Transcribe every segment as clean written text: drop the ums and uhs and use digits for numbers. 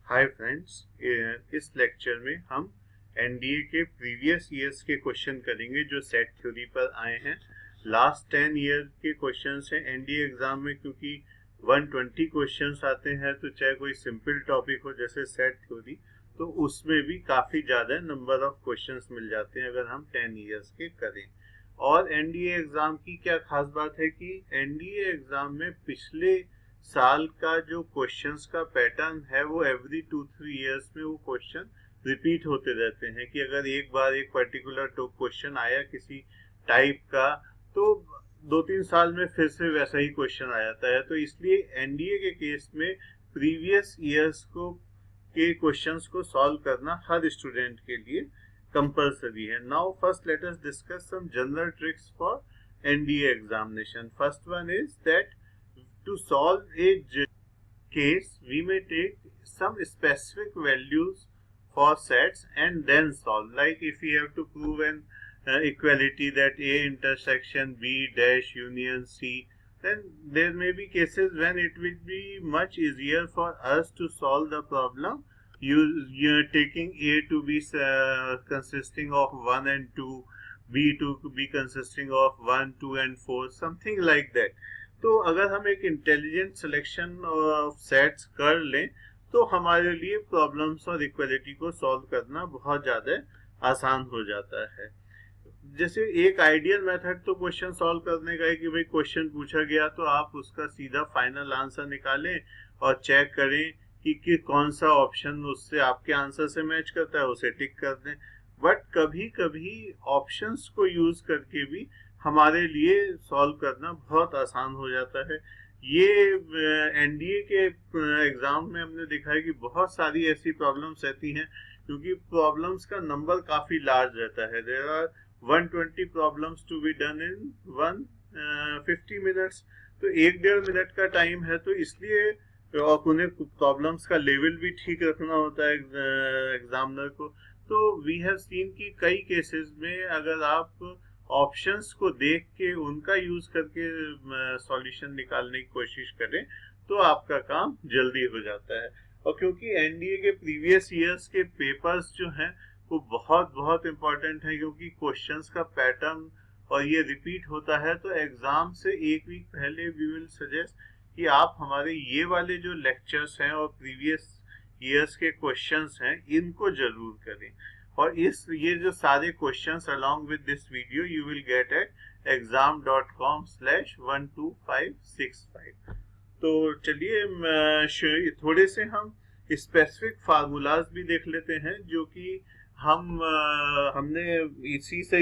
Hi friends, इस lecture में हम एनडीए के प्रीवियस ईयर्स के क्वेश्चन करेंगे जो सेट थ्योरी पर आए हैं। लास्ट 10 ईयर के क्वेश्चंस हैं एनडीए एग्जाम में, क्योंकि 120 क्वेश्चंस आते हैं, तो चाहे कोई सिंपल टॉपिक हो जैसे सेट थ्योरी, तो उसमें भी काफ़ी ज़्यादा नंबर ऑफ क्वेश्चंस मिल जाते हैं अगर हम 10 ईयर्स के करें। और एनडीए एग्जाम की क्या खास बात है कि एनडीए एग्जाम में पिछले साल का जो क्वेश्चंस का पैटर्न है वो एवरी 2-3 इयर्स में वो क्वेश्चन रिपीट होते रहते हैं। कि अगर एक बार एक पर्टिकुलर क्वेश्चन आया किसी टाइप का, तो 2-3 साल में फिर से वैसा ही क्वेश्चन आ जाता है। तो इसलिए एनडीए के केस में प्रीवियस ईयर्स को के क्वेश्चंस को सॉल्व करना हर स्टूडेंट के लिए कंपल्सरी है। Now first let us discuss some general tricks for NDA examination. First one is that to solve a case, we may take some specific values for sets and then solve. Like if we have to prove an equality that A intersection B dash union C, then there may be cases when it will be much easier for us to solve the problem. You're taking A to be consisting of 1 and 2, B to be consisting of 1, 2 and 4, something like that. तो अगर हम एक intelligent selection of sets कर लें तो हमारे लिए problems और इक्वलिटी को सॉल्व करना बहुत ज़्यादा आसान हो जाता है। जैसे एक आइडियल मेथड तो क्वेश्चन सॉल्व करने का है कि भाई क्वेश्चन पूछा गया तो आप उसका सीधा फाइनल आंसर निकालें और चेक करें कि कौन सा ऑप्शन उससे आपके आंसर से मैच करता है, उसे टिक कर दें। बट कभी कभी ऑप्शंस को यूज करके भी हमारे लिए सॉल्व करना बहुत आसान हो जाता है। ये एनडीए के एग्जाम में हमने देखा है कि बहुत सारी ऐसी प्रॉब्लम्स रहती हैं, क्योंकि प्रॉब्लम्स का नंबर काफी लार्ज रहता है। There are 120 problems to be done in 150 minutes, तो 1-1.5 मिनट का टाइम है, तो इसलिए और उन्हें प्रॉब्लम्स का लेवल भी ठीक रखना होता है एग्जामिनर को। तो वी हैव सीन कि कई केसेस में अगर आप ऑप्शंस को देख के उनका यूज करके सॉल्यूशन निकालने की कोशिश करें तो आपका काम जल्दी हो जाता है। और क्योंकि एनडीए के प्रीवियस ईयर्स के पेपर्स जो हैं वो बहुत बहुत इंपॉर्टेंट है, क्योंकि क्वेश्चंस का पैटर्न और ये रिपीट होता है, तो एग्जाम से एक वीक पहले वी विल सजेस्ट कि आप हमारे ये वाले जो लेक्चर्स हैं और प्रीवियस ईयर्स के क्वेश्चंस हैं इनको जरूर करें। और ये जो सारे questions along with this video you will get at exam.com/12565। तो चलिए थोड़े से हम स्पेसिफिक फार्मूलाज भी देख लेते हैं जो कि हमने इसी से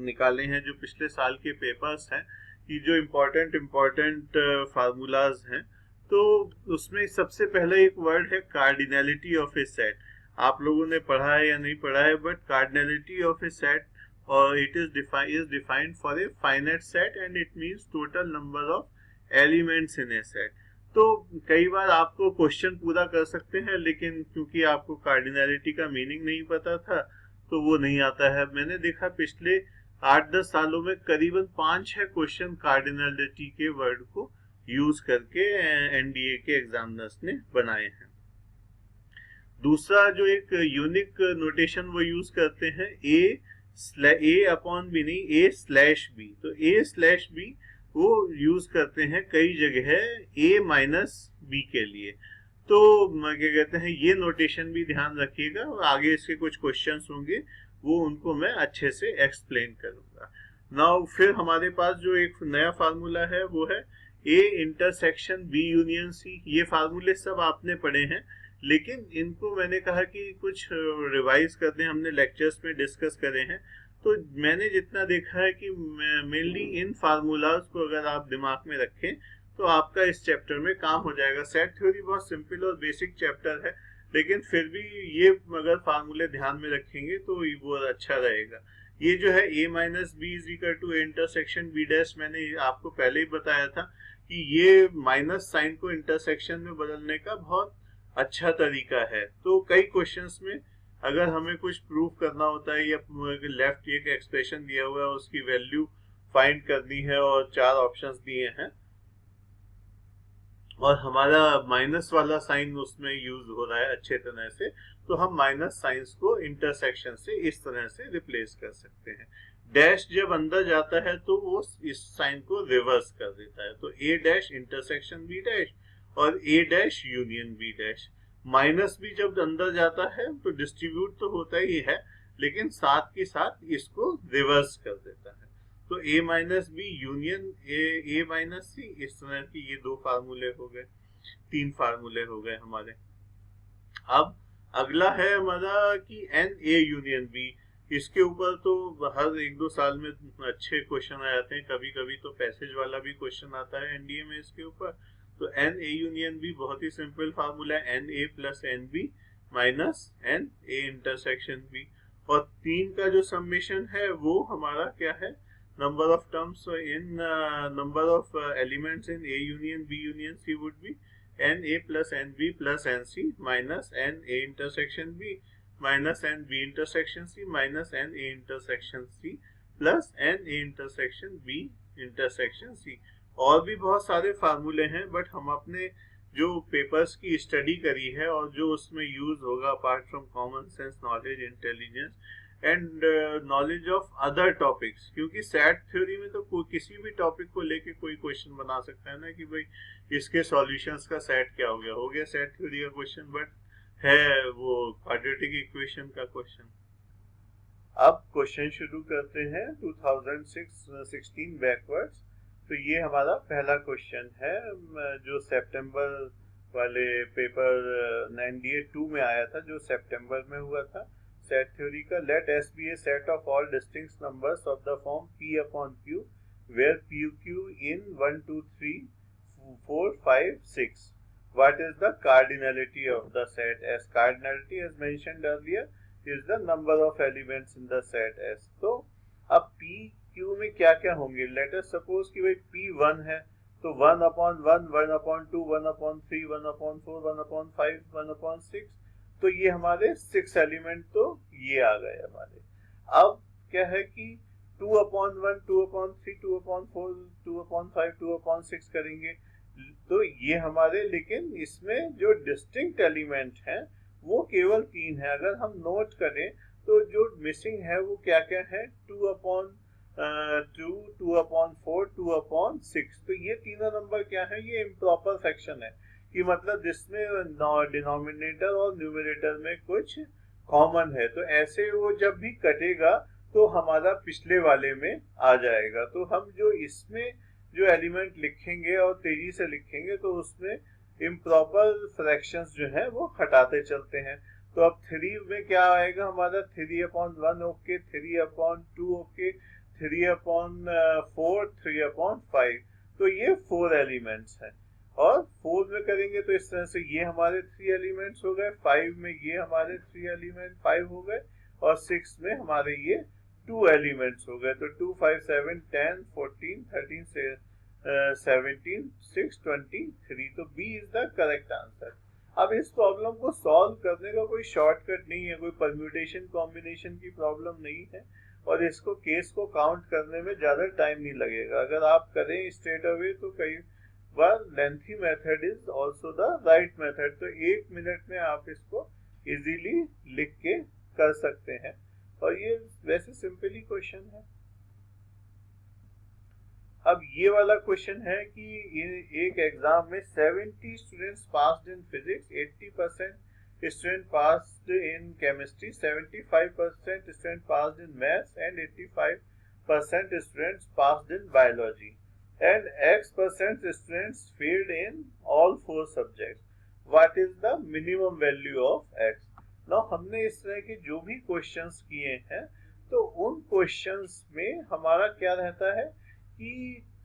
निकाले हैं, जो पिछले साल के पेपर्स हैं, कि जो इम्पोर्टेंट फार्मूलाज हैं। तो उसमें सबसे पहले एक वर्ड है कार्डिनलिटी ऑफ ए सेट। आप लोगों ने पढ़ा है या नहीं पढ़ा है, but cardinality of a set और it is defined for a finite set and it means total number of elements in a set. तो कई बार आपको क्वेश्चन पूरा कर सकते हैं, लेकिन क्योंकि आपको कार्डिनलिटी का मीनिंग नहीं पता था तो वो नहीं आता है। मैंने देखा पिछले 8-10 सालों में करीबन 5-6 क्वेश्चन कार्डिनलिटी के वर्ड को यूज करके एनडीए के एग्जामिनर्स ने बनाए हैं। दूसरा जो एक यूनिक नोटेशन वो यूज करते हैं ए अपॉन बी, नहीं A/B। तो A/B वो यूज करते हैं कई जगह A-B के लिए। तो क्या कहते हैं, ये नोटेशन भी ध्यान रखिएगा और आगे इसके कुछ क्वेश्चंस होंगे वो उनको मैं अच्छे से एक्सप्लेन करूंगा। नाउ फिर हमारे पास जो एक नया फार्मूला है वो है A intersection B union C। ये फार्मूले सब आपने पढ़े हैं, लेकिन इनको मैंने कहा कि कुछ रिवाइज करते हैं, हमने लेक्चर्स में डिस्कस करे हैं। तो मैंने जितना देखा है कि मेनली इन फार्मूलाज को अगर आप दिमाग में रखें तो आपका इस चैप्टर में काम हो जाएगा। सेट थ्योरी बहुत सिंपल और बेसिक चैप्टर है, लेकिन फिर भी ये अगर फार्मूले ध्यान में रखेंगे तो वो अच्छा रहेगा। ये जो है A-B = A intersection B dash, मैंने आपको पहले ही बताया था कि ये माइनस साइन को इंटरसेक्शन में बदलने का बहुत अच्छा तरीका है। तो कई क्वेश्चंस में अगर हमें कुछ प्रूव करना होता है या लेफ्ट एक एक्सप्रेशन दिया हुआ है उसकी वैल्यू फाइंड करनी है और 4 ऑप्शंस दिए हैं, और हमारा माइनस वाला साइन उसमें यूज हो रहा है अच्छे तरह से, तो हम माइनस साइंस को इंटरसेक्शन से इस तरह से रिप्लेस कर सकते हैं। डैश जब अंदर जाता है तो वो इस साइन को रिवर्स कर देता है, तो A dash intersection B dash और A dash union B dash. Minus भी जब अंदर जाता है तो डिस्ट्रीब्यूट तो होता ही है, लेकिन साथ के साथ इसको रिवर्स कर देता है। तो A minus B union A minus C, इस तरह की ये दो फार्मूले हो गए, तीन फार्मूले हो गए हमारे। अब अगला है हमारा कि एन ए यूनियन बी। इसके ऊपर तो हर एक दो साल में अच्छे क्वेश्चन आ जाते हैं, कभी कभी तो पैसेज वाला भी क्वेश्चन आता है एनडीए में इसके ऊपर। तो एन ए यूनियन बी बहुत ही सिंपल फार्मूला है, n A plus n B minus n A intersection B. और तीन का जो समेशन है वो हमारा क्या है, number of terms in number of elements in A union B union C would be n A plus n B plus n C minus n A intersection B minus n B intersection C minus n A intersection C plus n A intersection B intersection C। और भी बहुत सारे फार्मूले हैं, but हम अपने जो papers की स्टडी करी है और जो उसमें यूज होगा apart from common sense knowledge intelligence and knowledge of other topics, क्योंकि सेट थ्योरी में तो किसी भी टॉपिक को लेके कोई क्वेश्चन बना सकता है ना कि भाई इसके सॉल्यूशंस का सेट क्या हो गया सेट थ्योरी का क्वेश्चन, बट है वो क्वाड्रेटिक इक्वेशन का क्वेश्चन। अब क्वेश्चन शुरू करते हैं 2016 बैकवर्ड्स। तो ये हमारा पहला क्वेश्चन है जो सितंबर वाले पेपर 98 में आया था, जो सितंबर में हुआ था सेट थ्योरी का। Let S be a set of all distinct numbers of the form p upon q where p q in 1 2 3 4 5 6। What is the cardinality of the set S? Cardinality as mentioned earlier is the number of elements in the set S। तो अब P Q में क्या क्या होंगे, let us suppose कि भाई P 1 है तो 1 upon 1 1 upon 2 1 upon 3 1 upon 4 1 upon 5 1 upon 6, तो ये हमारे 6 एलिमेंट तो ये आ गए हमारे। अब क्या है कि 2 upon 1 2 upon 3 2 upon 4 2 upon 5 2 upon 6 करेंगे तो ये हमारे, लेकिन इसमें जो डिस्टिंक्ट एलिमेंट हैं वो केवल 3 है। अगर हम नोट करें तो जो मिसिंग है वो क्या क्या है, 2 अपॉन 2 2 अपॉन 4 2 अपॉन 6। तो ये तीनों नंबर क्या है, ये इम्प्रॉपर फ्रैक्शन है कि मतलब जिसमें डिनोमिनेटर और न्यूमरेटर में कुछ कॉमन है, तो ऐसे वो जब भी कटेगा तो हमारा पिछले वाले में आ जाएगा। तो हम जो इसमें जो एलिमेंट लिखेंगे और तेजी से लिखेंगे तो उसमें इम्प्रॉपर फ्रैक्शंस जो है वो हटाते चलते हैं। तो अब 3 में क्या आएगा हमारा, 3 upon 1 okay, 3 upon 2 okay, 3 upon 4 3 upon 5। तो ये 4 एलिमेंट्स हैं। और 4 में करेंगे तो इस तरह से ये हमारे 3 एलिमेंट्स हो गए, 5 में ये हमारे 3 एलिमेंट 5 हो गए, और 6 में हमारे ये 2 एलिमेंट्स हो गए। तो 2 5 7 10 14 13 से 17 6 23। तो B is the correct answer. अब इस प्रॉब्लम को सॉल्व करने का कोई शॉर्टकट नहीं है, कोई परम्यूटेशन कॉम्बिनेशन की प्रॉब्लम नहीं है, और इसको केस को काउंट करने में ज्यादा टाइम नहीं लगेगा। अगर आप करें स्ट्रेट अवे तो कई बार lengthy method is also the right method. तो 1 मिनट में आप इसको इजीली लिख के कर सकते हैं, और ये वैसे सिंपली क्वेश्चन है। अब ये वाला क्वेश्चन है कि एक एग्जाम में 70 students passed in physics, 80% student passed in chemistry, 75% student passed in maths and 85% students passed in biology, and X% students failed in all 4 subjects. What is the minimum value of X? Now हमने इस तरह के जो भी questions किए हैं तो उन क्वेश्चंस में हमारा क्या रहता है कि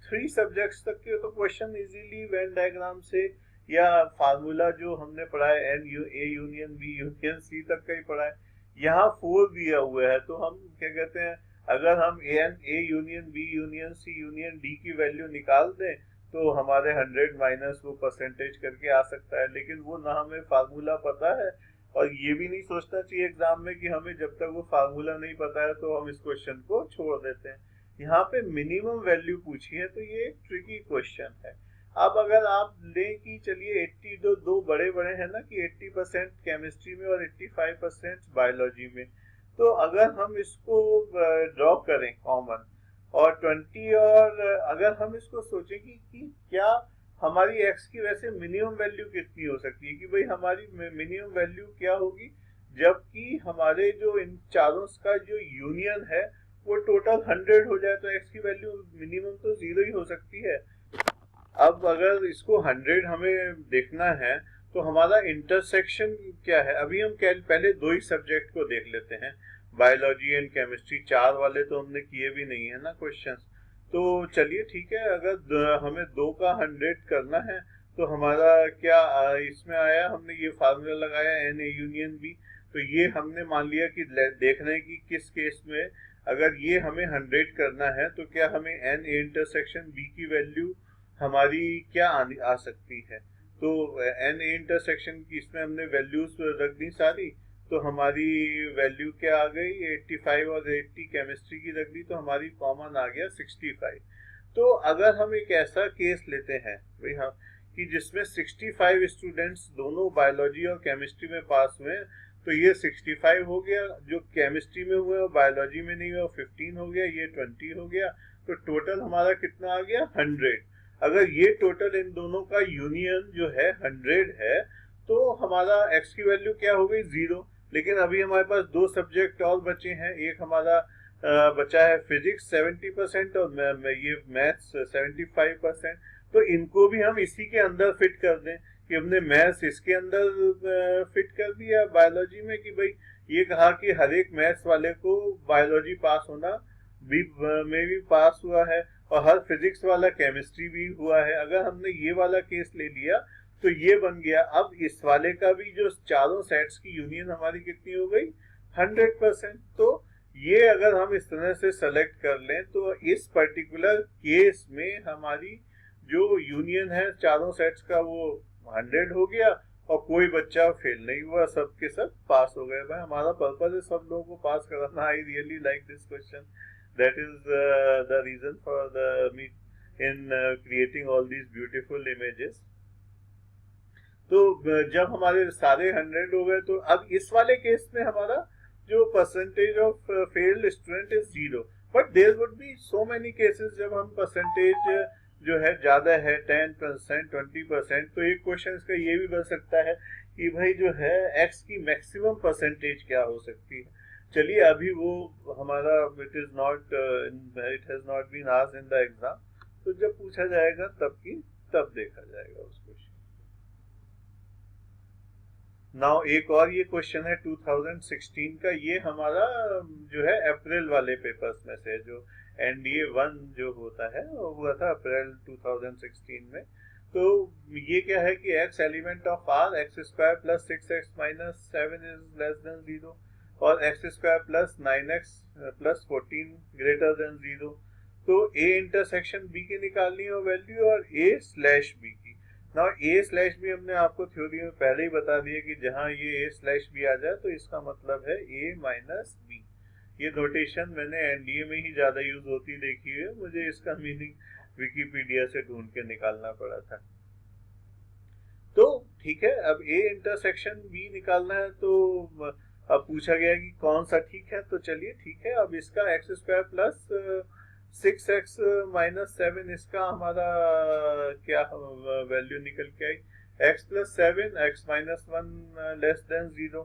3 सब्जेक्ट्स तक के तो क्वेश्चन इजीली वेन डायग्राम से या फार्मूला जो हमने पढ़ा है n A union B union C तक का ही पढ़ा है। यहाँ 4 दिया हुआ है तो हम क्या कहते हैं, अगर हम A union B union C union D की वैल्यू निकाल दें तो हमारे 100 माइनस वो परसेंटेज करके आ सकता है, लेकिन वो ना हमें फार्मूला पता है, और ये भी नहीं सोचना चाहिए एग्जाम में कि हमें जब तक वो फार्मूला नहीं पता है तो हम इस क्वेश्चन को छोड़ देते हैं। यहाँ पे मिनिमम वैल्यू पूछी है तो ये एक ट्रिकी क्वेश्चन है। अब अगर आप लें कि चलिए 80 दो बड़े बड़े हैं ना कि 80% केमिस्ट्री में और 85% बायोलॉजी में, तो अगर हम इसको ड्रॉ करें कॉमन और 20, और अगर हम इसको सोचें कि क्या हमारी एक्स की वैसे मिनिमम वैल्यू कितनी हो सकती है, कि भाई हमारी मिनिमम वैल्यू क्या होगी जबकि हमारे जो इन चारों का जो यूनियन है वो टोटल 100 हो जाए, तो एक्स की वैल्यू मिनिमम तो 0 ही हो सकती है। अब अगर इसको 100 हमें देखना है तो हमारा इंटरसेक्शन क्या है, अभी हम पहले दो ही सब्जेक्ट को देख लेते हैं, बायोलॉजी एंड केमिस्ट्री। चार वाले तो हमने किए भी नहीं है ना क्वेश्चंस। तो चलिए ठीक है, अगर हमें दो का 100 करना है तो हमारा क्या इसमें आया, हमने ये फार्मूला लगाया एन ए यूनियन बी। तो ये हमने मान लिया कि देख रहे हैं कि किस केस में अगर ये हमें 100 करना है तो क्या हमें एन ए इंटरसेक्शन बी की वैल्यू हमारी क्या आ सकती है। तो एन ए इंटरसेक्शन की इसमें हमने वैल्यूज रख दी सारी, तो हमारी वैल्यू क्या आ गई 85 और 80 केमिस्ट्री की रख दी, तो हमारी कॉमन आ गया 65। तो अगर हम एक ऐसा केस लेते हैं भाई हाँ कि जिसमें 65 स्टूडेंट्स दोनों बायोलॉजी और केमिस्ट्री में पास हुए, तो ये 65 हो गया, जो केमिस्ट्री में हुए और बायोलॉजी में नहीं हुए 15 हो गया, ये 20 हो गया, तो टोटल हमारा कितना आ गया 100। अगर ये टोटल इन दोनों का यूनियन जो है 100 है तो हमारा x की वैल्यू क्या हो गई 0। लेकिन अभी हमारे पास दो सब्जेक्ट और बचे हैं, एक हमारा बचा है फिजिक्स 70% और ये मैथ्स 75%। तो इनको भी हम इसी के अंदर फिट कर दें कि हमने मैथ्स इसके अंदर फिट कर दिया बायोलॉजी में, कि भाई ये कहा कि हर एक मैथ्स वाले को बायोलॉजी पास होना भी में भी पास हुआ है और हर फिजिक्स वाला केमिस्ट्री भी हुआ है। अगर हमने ये वाला केस ले लिया तो ये बन गया। अब इस वाले का भी जो चारों सेट्स की यूनियन हमारी कितनी हो गई 100%। तो ये अगर हम इस तरह से सेलेक्ट कर लें तो इस पर्टिकुलर केस में हमारी जो यूनियन है चारों सेट्स का वो 100 हो गया और कोई बच्चा फेल नहीं हुआ, सब के सब पास हो गए। भाई हमारा पर्पस है सब लोगों को पास कराना। I really like this question, that is the reason for the me in creating all these beautiful images। तो जब हमारे सारे 100 हो गए तो अब इस वाले केस में हमारा जो percentage of failed student is 0, but there would be so many cases जब हम परसेंटेज जो है ज्यादा है 10%, 20%। तो एक क्वेश्चन इसका ये भी बन सकता है कि भाई जो है x की मैक्सिमम परसेंटेज क्या हो सकती है। चलिए अभी वो हमारा it has not been asked in the exam, तो जब पूछा जाएगा तब देखा जाएगा उस क्वेश्चन। नाउ एक और ये क्वेश्चन है 2016 का, ये हमारा जो है अप्रैल वाले पेपर्स में से, जो एनडीए 1 जो होता है वो हुआ था अप्रैल 2016 में। तो ये क्या है कि x element of r x² plus 6x minus 7 is less than 0 और x² plus 9x plus 14 greater than 0। तो a इंटरसेक्शन b की निकालनी है वैल्यू और a स्लैश b की। ना a स्लैश b हमने आपको थ्योरी में पहले ही बता दिया कि जहां ये a स्लैश b आ जाए तो इसका मतलब है a माइनस b। ये नोटेशन मैंने एनडीए में ही ज्यादा यूज होती देखी है, मुझे इसका मीनिंग विकिपीडिया से ढूंढ के निकालना पड़ा था। तो ठीक है, अब a इंटरसेक्शन b निकालना है, तो अब पूछा गया कि कौन सा ठीक है। तो चलिए ठीक है, अब इसका x² प्लस 6x माइनस 7 इसका हमारा क्या वैल्यू निकल के आई, x plus 7 x minus 1 less than 0।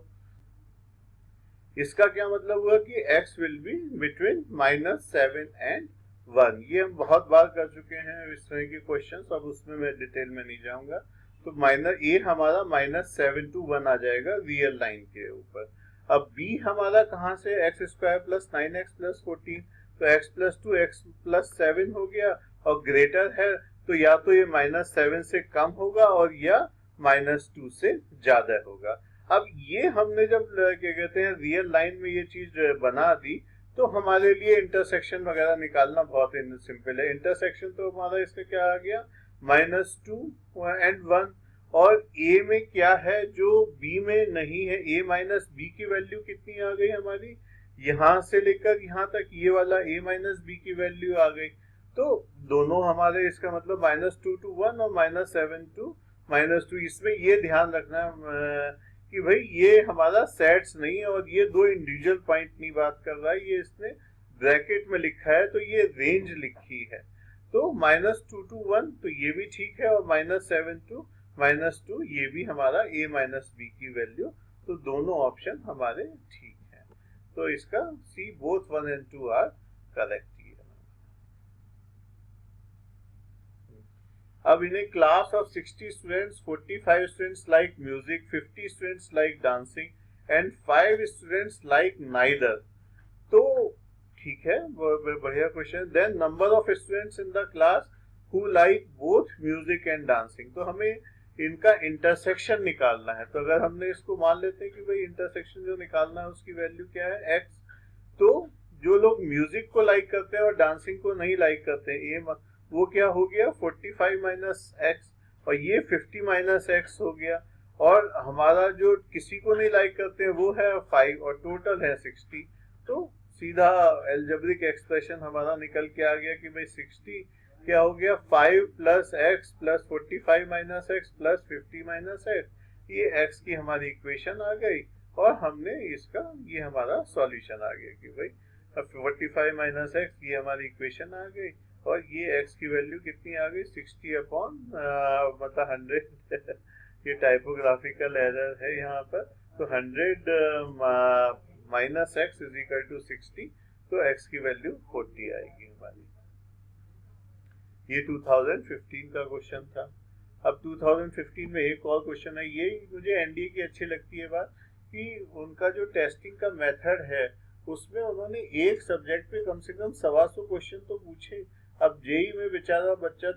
इसका क्या मतलब हुआ कि x will be between minus 7 and 1। ये हम बहुत बार कर चुके हैं इस तरह के क्वेश्चन, अब उसमें मैं डिटेल में नहीं जाऊंगा। तो माइनस a हमारा माइनस 7 to 1 आ जाएगा रियल लाइन के ऊपर। अब b हमारा कहाँ से x² प्लस 9x प्लस 14, तो x प्लस 2 x प्लस 7 हो गया और ग्रेटर है तो या तो ये माइनस 7 से कम होगा और या माइनस 2 से ज्यादा होगा। अब ये हमने जब क्या कहते हैं रियल लाइन में ये चीज बना दी तो हमारे लिए इंटरसेक्शन वगैरह निकालना बहुत सिंपल है। इंटरसेक्शन तो हमारा इसका क्या आ गया माइनस 2 एंड 1, और a में क्या है जो b में नहीं है, a माइनस b की वैल्यू कितनी आ गई हमारी, यहां से लेकर यहां तक ये वाला a माइनस b की वैल्यू आ गई। तो दोनों हमारे, इसका मतलब -2 to 1 और -7 to -2। इसमें ये ध्यान रखना कि भाई ये हमारा सेट्स नहीं है और ये दो इंडिविजुअल पॉइंट नहीं बात कर रहा है, ये इसने ब्रैकेट में लिखा है तो ये रेंज लिखी है। तो -2 to 1 तो ये भी ठीक है, और -7 to -2 ये भी हमारा a माइनस बी की वैल्यू, तो दोनों ऑप्शन हमारे ठीक है। तो इसका C both 1 and 2 are correct. अब in a class of 60 students, 45 students like music, 50 students like dancing and 5 students like neither। तो ठीक है, बढ़िया question. Then number of students in the class who like both music and dancing. तो हमें इनका intersection निकालना है। तो अगर हमने इसको मान लेते हैं कि भाई इंटरसेक्शन जो निकालना है उसकी वैल्यू क्या है, x। तो जो लोग म्यूजिक को लाइक करते हैं और डांसिंग को नहीं लाइक करते हैं, वो क्या हो गया 45 माइनस एक्स, और ये 50 माइनस एक्स हो गया। और हमारा जो किसी को नहीं लाइक करते हैं वो है 5 और टोटल है 60। तो सीधा एल्जेब्रिक एक्सप्रेशन हमारा निकल के आ गया कि भाई 60 क्या हो गया 5 plus x plus 45 minus x plus 50 minus x, ये एक्स की हमारी इक्वेशन आ गई। और हमने इसका ये हमारा सॉल्यूशन आ गया कि भाई 45 माइनस एक्स ये हमारी इक्वेशन आ गई, और ये x की वैल्यू कितनी आ गई 60 अपॉन मतलब 100 ये टाइपोग्राफिकल एरर है यहाँ पर। तो 100 minus x is equal to 60, तो x की वैल्यू 40 आएगी हमारी। ये 2015 का क्वेश्चन था। अब 2015 में एक और क्वेश्चन है, ये मुझे एनडीए की अच्छी लगती है बात कि उनका जो टेस्टिंग का मेथड है उसमें उन्होंने एक सब्जेक्ट पे कम से कम 125 क्वेश्चन तो पूछे। अब जेई में बेचारा बच्चा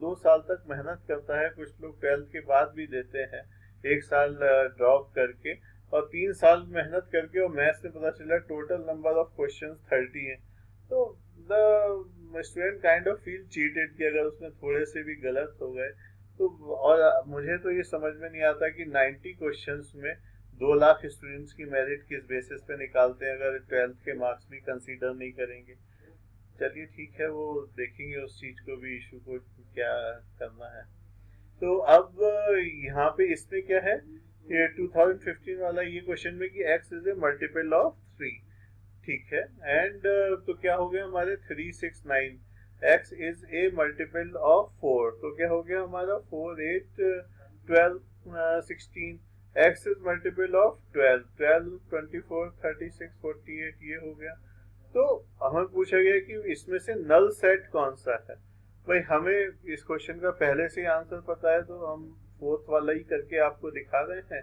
2 साल तक मेहनत करता है, कुछ लोग 12th के बाद भी देते हैं 1 साल ड्रॉप करके, और 3 साल मेहनत करके, और मैथ्स में पता चला टोटल नंबर ऑफ क्वेश्चंस 30 हैं। तो the student kind of feel cheated कि अगर उसमें थोड़े से भी गलत हो गए तो। और मुझे तो ये समझ में नहीं आता कि 90 क्वेश्चंस में 2 लाख स्टूडेंट्स की मेरिट किस बेसिस पे निकालते हैं अगर 12th के मार्क्स भी कंसीडर नहीं करेंगे। चलिए ठीक है, वो देखेंगे उस चीज को भी, इशू को क्या करना है। तो अब यहाँ पे इसमें क्या है, ये 2015 वाला ये क्वेश्चन में कि x is a multiple of 3, ठीक है। एंड तो क्या हो गया हमारे 369, x is a multiple of 4, तो क्या हो गया हमारा 4 8 12 16, x इज मल्टीपल ऑफ 12 12 24 36 48, ये हो गया। तो हमें पूछा गया कि इसमें से नल सेट कौन सा है। भाई हमें इस क्वेश्चन का पहले से आंसर पता है, तो हम 4th वाला ही करके आपको दिखा रहे हैं,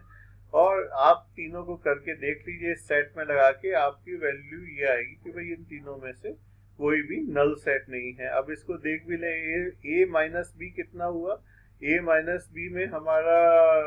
और आप तीनों को करके देख लीजिए इस सेट में लगा के, आपकी वैल्यू ये आएगी कि भाई इन तीनों में से कोई भी नल सेट नहीं है। अब इसको देख भी ले, ए माइनस बी कितना हुआ, ए माइनस बी में हमारा,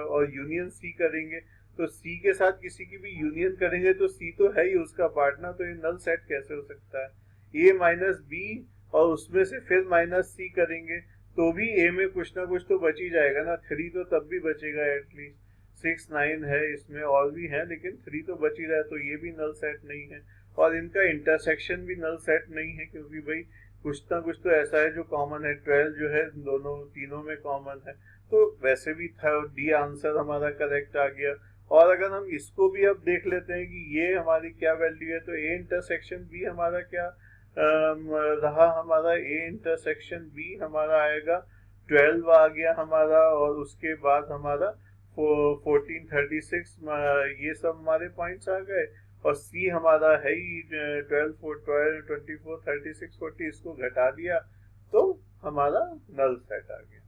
और यूनियन सी करेंगे तो सी के साथ किसी की भी यूनियन करेंगे तो सी तो है ही उसका पार्टनर, तो ये नल सेट कैसे हो सकता है। ए माइनस बी और उसमें से फिर माइनस सी करेंगे तो भी ए में कुछ ना कुछ तो बच ही जाएगा ना, 3 तो तब भी बचेगा एटलीस्ट, 6 9 है इसमें और भी है, लेकिन 3 तो बच ही रहा है, तो ये भी नल सेट नहीं है। और इनका इंटरसेक्शन भी नल सेट नहीं है, क्योंकि भाई कुछ ना कुछ तो ऐसा है जो कॉमन है, 12 जो है दोनों तीनों में कॉमन है। तो वैसे भी था डी आंसर हमारा करेक्ट आ गया। और अगर हम इसको भी अब देख लेते हैं कि ये हमारी क्या वैल्यू है, तो ए इंटरसेक्शन बी हमारा क्या रहा, हमारा ए इंटरसेक्शन बी हमारा आएगा 12 आ गया हमारा, और उसके बाद हमारा 14 36 ये सब हमारे पॉइंट्स आ गए, और सी हमारा है ही 12 24 36 40, इसको घटा दिया तो हमारा नल सेट आ गया।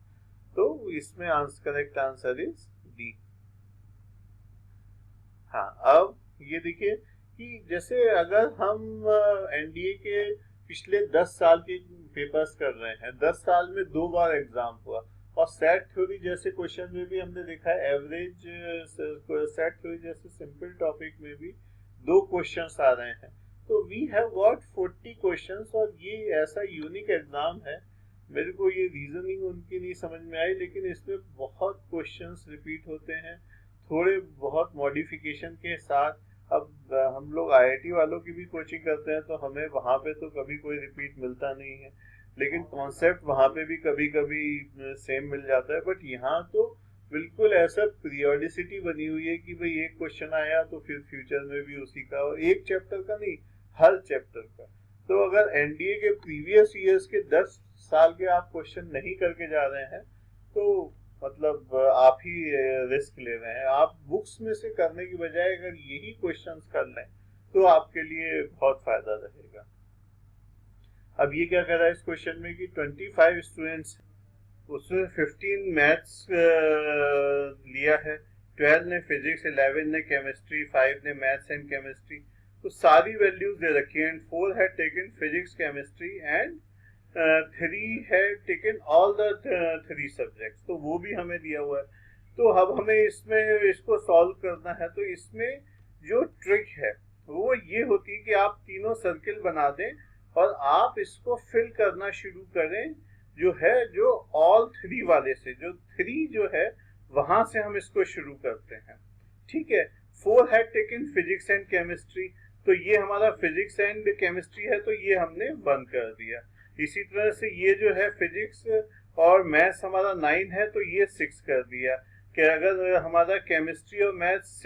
तो इसमें करेक्ट आंसर इज डी। हाँ, अब ये देखिए कि जैसे अगर हम एनडीए के पिछले 10 साल के पेपर्स कर रहे हैं, 10 साल में 2 बार एग्जाम हुआ, और सेट थ्योरी जैसे क्वेश्चन में भी हमने देखा है, एवरेज सेट थ्योरी जैसे सिंपल टॉपिक में भी 2 क्वेश्चंस आ रहे हैं, तो वी हैव गॉट 40 क्वेश्चंस। और ये ऐसा यूनिक एग्जाम है, मेरे को ये रीजनिंग उनकी नहीं समझ में आई, लेकिन इसमें बहुत क्वेश्चंस रिपीट होते हैं, थोड़े बहुत मॉडिफिकेशन के साथ। अब हम लोग आईआईटी वालों की भी कोचिंग करते हैं, तो हमें वहाँ पे तो कभी कोई रिपीट मिलता नहीं है, लेकिन कॉन्सेप्ट वहां पे भी कभी कभी सेम मिल जाता है। बट यहाँ तो बिल्कुल ऐसा पीरियोडिसिटी बनी हुई है कि भाई एक क्वेश्चन आया तो फिर फ्यूचर में भी उसी का, और एक चैप्टर का नहीं, हर चैप्टर का। तो अगर एनडीए के प्रीवियस ईयर्स के 10 साल के आप क्वेश्चन नहीं करके जा रहे हैं तो मतलब आप ही रिस्क ले रहे हैं। आप बुक्स में से करने की बजाय अगर यही क्वेश्चंस कर लें तो आपके लिए बहुत फायदा रहेगा। अब ये क्या कर रहा है इस क्वेश्चन में कि 25 स्टूडेंट्स, उसमें 15 मैथ्स लिया है, 12 ने फिजिक्स, 11 ने केमिस्ट्री, 5 ने मैथ्स एंड केमिस्ट्री। तो सारी वैल्यूज दे रखी है। And 4 had taken physics, chemistry and 3 had taken all the 3 subjects. तो वो भी हमें दिया हुआ है। तो अब हमें इसमें इसको सॉल्व करना है। तो इसमें जो ट्रिक है वो ये होती है कि आप तीनों सर्किल बना दें और आप इसको फिल करना शुरू करें जो है, जो ऑल 3 वाले से, जो 3 जो है वहां से हम इसको शुरू करते हैं। ठीक है। 4 had taken physics and chemistry, तो ये हमारा फिजिक्स एंड केमिस्ट्री है, तो ये हमने 1 कर दिया। इसी तरह से ये जो है फिजिक्स और मैथ्स हमारा 9 है, तो ये 6 कर दिया। कि अगर हमारा केमिस्ट्री और मैथ्स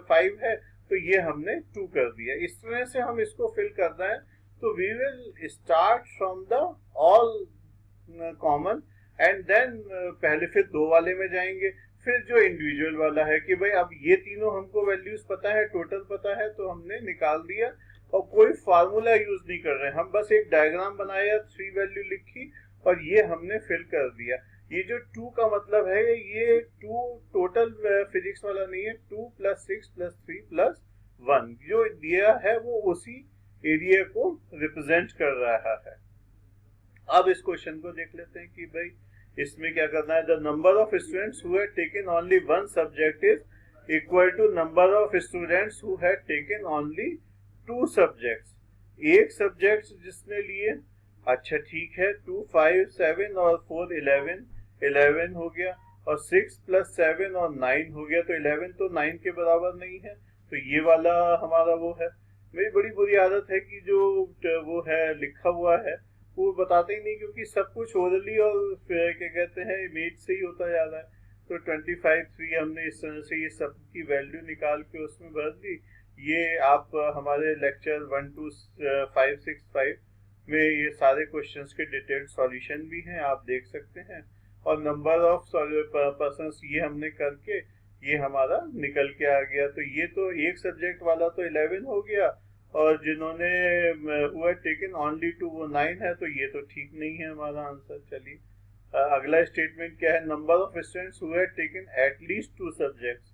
5 है तो ये हमने 2 कर दिया। इस तरह से हम इसको फिल करना है। तो we will start from the all common and then पहले फिर 2 वाले में जाएंगे, फिर जो इंडिविजुअल वाला है कि भाई अब ये तीनों हमको वैल्यूज पता है, टोटल पता है, तो हमने निकाल दिया और कोई फार्मूला यूज नहीं कर रहे हैं। हम बस एक डायग्राम बनाया, 3 वैल्यू लिखी और ये हमने फिल कर दिया। ये जो 2 का मतलब है, ये 2 टोटल फिजिक्स वाला नहीं है, 2 + 6 + 3 + 1 जो दिया है वो उसी एरिया को रिप्रेजेंट कर रहा है। अब इस क्वेश्चन को देख लेते हैं कि भाई इसमें क्या करना है। The number of students who had taken only 1 subject is equal to number of students who had taken only 2 subjects. एक सब्जेक्ट जिसने लिए, अच्छा ठीक है, 2 5 7 और 4 11 हो गया, और 6 + 7 और 9 हो गया। तो 11 तो 9 के बराबर नहीं है, तो ये वाला हमारा वो है। मेरी बड़ी बुरी आदत है कि जो वो है लिखा हुआ है वो बताते ही नहीं, क्योंकि सब कुछ ओरली और क्या कहते हैं इमेज से ही होता जा रहा है। तो 25 3 हमने इस तरह से ये सब की वैल्यू निकाल के उसमें भर दी। ये आप हमारे लेक्चर 12565 में ये सारे क्वेश्चंस के डिटेल्ड सॉल्यूशन भी हैं, आप देख सकते हैं। और नंबर ऑफ पर्सन्स ये हमने करके ये हमारा निकल के आ गया। तो ये तो एक सब्जेक्ट वाला तो 11 हो गया, और जिन्होंने हुआ टेकन ओनली 2 वो 9 है, तो ये तो ठीक नहीं है हमारा आंसर। चलिए अगला स्टेटमेंट क्या है। Number of students who had taken at least 2 subjects